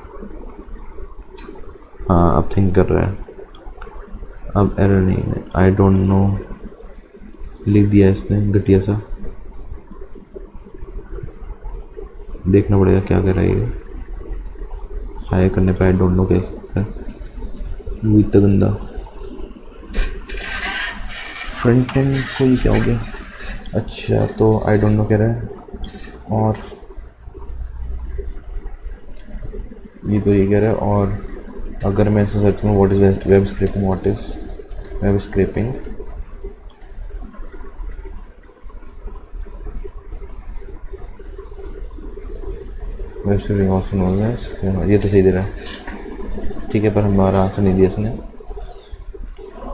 हाँ, अब थिंक कर रहा है, अब एरर नहीं है। आई डोंट नो लिख दिया इसने घटिया सा, देखना पड़ेगा क्या कर रहा है ये। हाई करने पे आई डोंट नो कैसे इतना गंदा फ्रंट एंड को ये क्या हो गया? अच्छा, तो आई डोंट नो कह रहा है, और ये तो ये कह रहा है। और अगर मैं इसे सर्च करूँ what is web scraping, what is web scraping, web scraping also known as, ये तो सही दे रहा है। ठीक है, पर हमारा आंसर नहीं दिया इसने,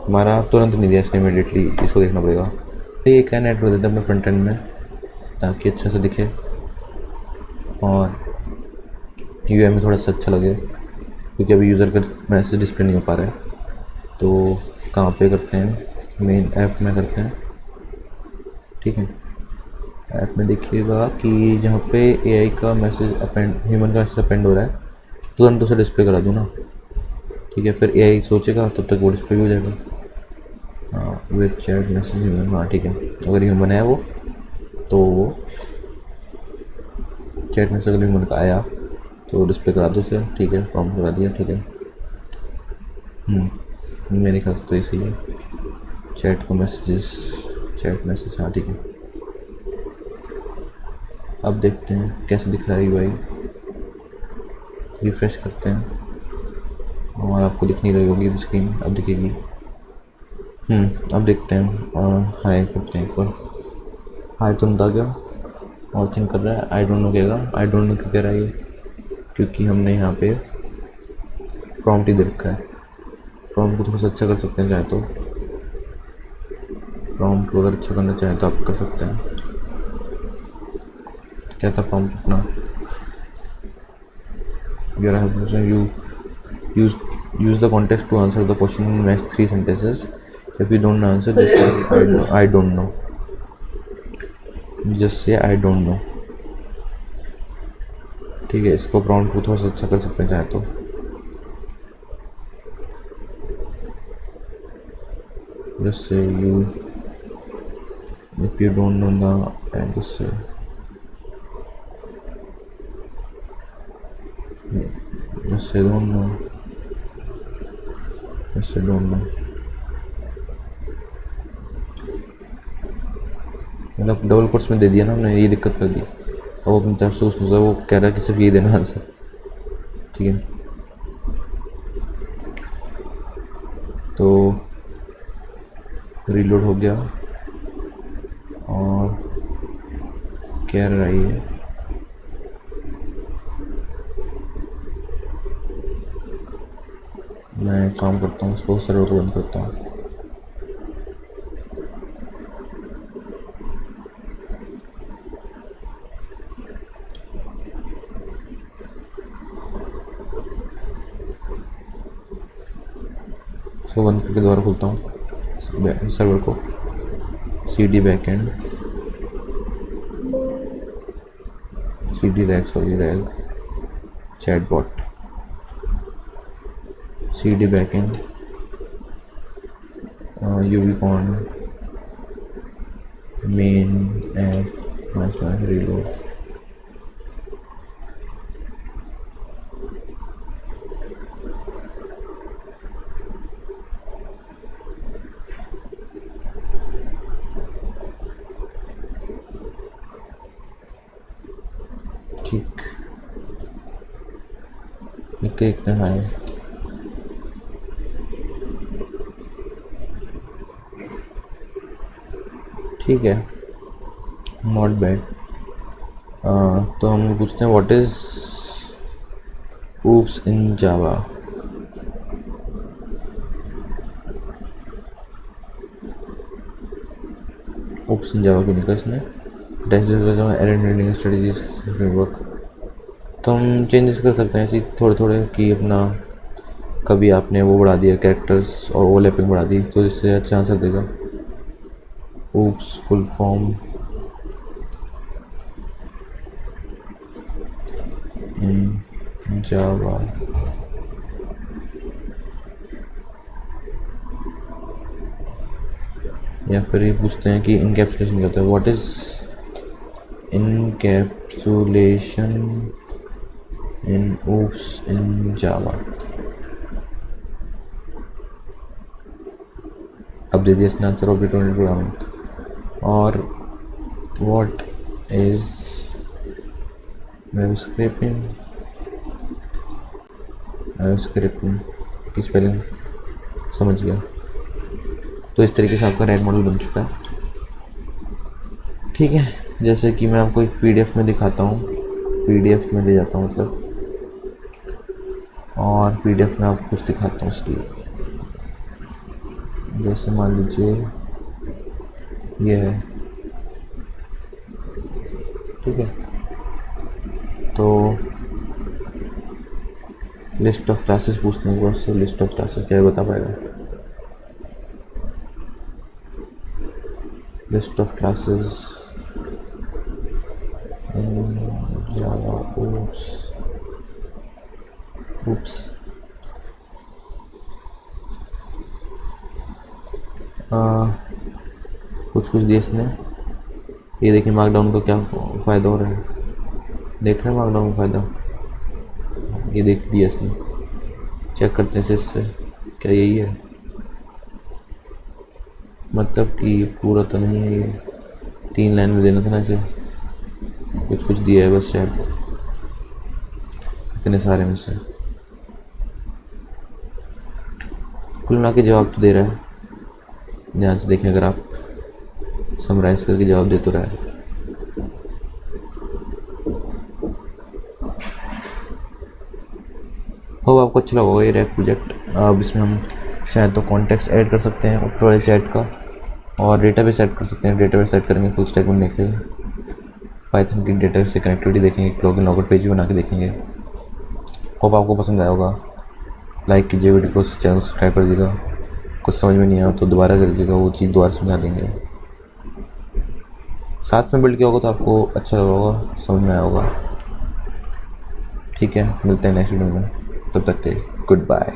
हमारा तुरंत नहीं दिया इसने इमीडिएटली, इसको देखना पड़ेगा। तो एक लाइन ऐड कर देते हैं अपने फ्रंट एंड में ताकि अच्छे से दिखे और UI में थोड़ा सा अच्छा लगे, क्योंकि अभी यूज़र का मैसेज डिस्प्ले नहीं हो पा रहा है। तो कहाँ पे करते हैं? मेन ऐप में करते हैं। ठीक है, ऐप में देखिएगा कि जहाँ पे AI का मैसेज अपेंड, ह्यूमन का मैसेज अपेंड हो रहा है, तुरंत उसे डिस्प्ले करा दूँ ना। ठीक है, फिर AI सोचेगा तब तक वो डिस्प्ले भी हो जाएगा। हाँ, विद चैट मैसेज ह्यूमन, हाँ ठीक है। अगर ह्यूमन है वो, तो वो चैट मैसेज अगर ह्यूमन का आया तो डिस्प्ले करा दो उसे। ठीक है, प्रॉम्प्ट करा दिया। ठीक है, मेरे ख्याल से तो ऐसे ही है। चैट को मैसेजेस, चैट मैसेज, हाँ ठीक है। अब देखते हैं कैसे दिख रहा है UI। रिफ्रेश करते हैं और आपको दिख नहीं रही होगी स्क्रीन, अब दिखेगी। अब देखते हैं, हाई करते हैं एक बार। हाई तुरंत आ गया और थिंक कर रहा है, आई डोंट नो कहेगा। आई डोंट नो क्यों कह रहा है ये, क्योंकि हमने यहाँ पे प्रॉम्प्ट ही दे रखा है। प्रॉम्प्ट को थोड़ा सा अच्छा कर सकते हैं चाहे तो। प्रॉम्प्ट को अगर अच्छा करना चाहें तो आप कर सकते हैं। क्या था प्रॉम्प्ट अपना? You use the context to answer the question in next 3 sentences. If you don't answer, just say I don't know. Just say I don't know. ठीक है, इसको प्रॉम्प्ट को थोड़ा सा अच्छा कर सकते हैं चाहे तो। Just say you, if you don't know the, and just say don't know. Just say don't know. मतलब डबल कोट्स में दे दिया ना हमने, ये दिक्कत कर दी। अब अपनी तरफ से उसमें वो कह रहा है कि सिर्फ ये देना आंसर, ठीक है। तो रीलोड हो गया और कह रहा है मैं काम करता हूँ, इसको सर्वर को बंद करता हूँ। इसको बंद करके दोबारा खोलता हूँ सर्वर को। CD backend, CD rag chatbot, CD backend, unicorn main app, reload. ठीक, देखते हैं। ठीक है, नॉट बैड। तो हम पूछते हैं what is oops in Java. oops इन जावा क्यों निकला इसने? Error strategies framework. तो हम चेंजेस कर सकते हैं ऐसे थोड़े थोड़े कि अपना कभी आपने वो बढ़ा दिया कैरेक्टर्स और ओवरलैपिंग बढ़ा दी तो इससे अच्छा आंसर देगा। oops फुल फॉर्म इन जावा। या फिर ये पूछते हैं कि इनकैप्सुलेशन क्या होता है। What is encapsulation in oops इन जावा। अब दे दिया इसने आंसर ऑब्जेक्ट ओरिएंटेड प्रोग्रामिंग। और व्हाट इज वेब स्क्रिप्टिंग की स्पेलिंग समझ गया। तो इस तरीके से आपका रैग मॉडल बन चुका है। ठीक है, जैसे कि मैं आपको एक PDF में दिखाता हूँ, PDF में ले जाता हूँ मतलब, और PDF में आपको कुछ दिखाता हूँ इसलिए। जैसे मान लीजिए ये है, ठीक है। तो लिस्ट ऑफ क्लासेस पूछते हैं, बहुत से लिस्ट ऑफ क्लासेस क्या बता पाएगा? List of classes in Java oops कुछ दिया इसने। ये देखिए मार्कडाउन का क्या फ़ायदा हो रहा है, देख रहे हैं मार्कडाउन का फ़ायदा, ये देख दिया इसने। चेक करते हैं इससे क्या यही है। मतलब कि पूरा तो नहीं है ये, 3 लाइन में देना था ना इसे, कुछ कुछ दिया है बस शायद, इतने सारे में से। कुल मिला के जवाब तो दे रहा है, ध्यान से देखें अगर आप, समराइज करके जवाब दे तो रहा है। होप आपको अच्छा लगा होगा ये रैक प्रोजेक्ट। अब इसमें हम चाहे तो कॉन्टेक्स्ट ऐड कर सकते हैं ऊपर वाले चैट का, और डेटाबेस ऐड कर सकते हैं। डेटाबेस ऐड करेंगे फुल स्टैक बनने के लिए, पाइथन की डेटाबेस से कनेक्टिविटी देखेंगे, लॉगिन लॉगआउट पेज भी बना के देखेंगे। होप आपको पसंद आया होगा। लाइक कीजिए वीडियो को, चैनल को सब्सक्राइब कर दीजिएगा। कुछ समझ में नहीं आया तो दोबारा कर दीजिएगा, वो चीज़ दोबारा समझा देंगे। साथ में बिल्ड किया होगा तो आपको अच्छा लगा होगा, समझ में आया होगा। ठीक है, मिलते हैं नेक्स्ट वीडियो में, तब तक के गुड बाय।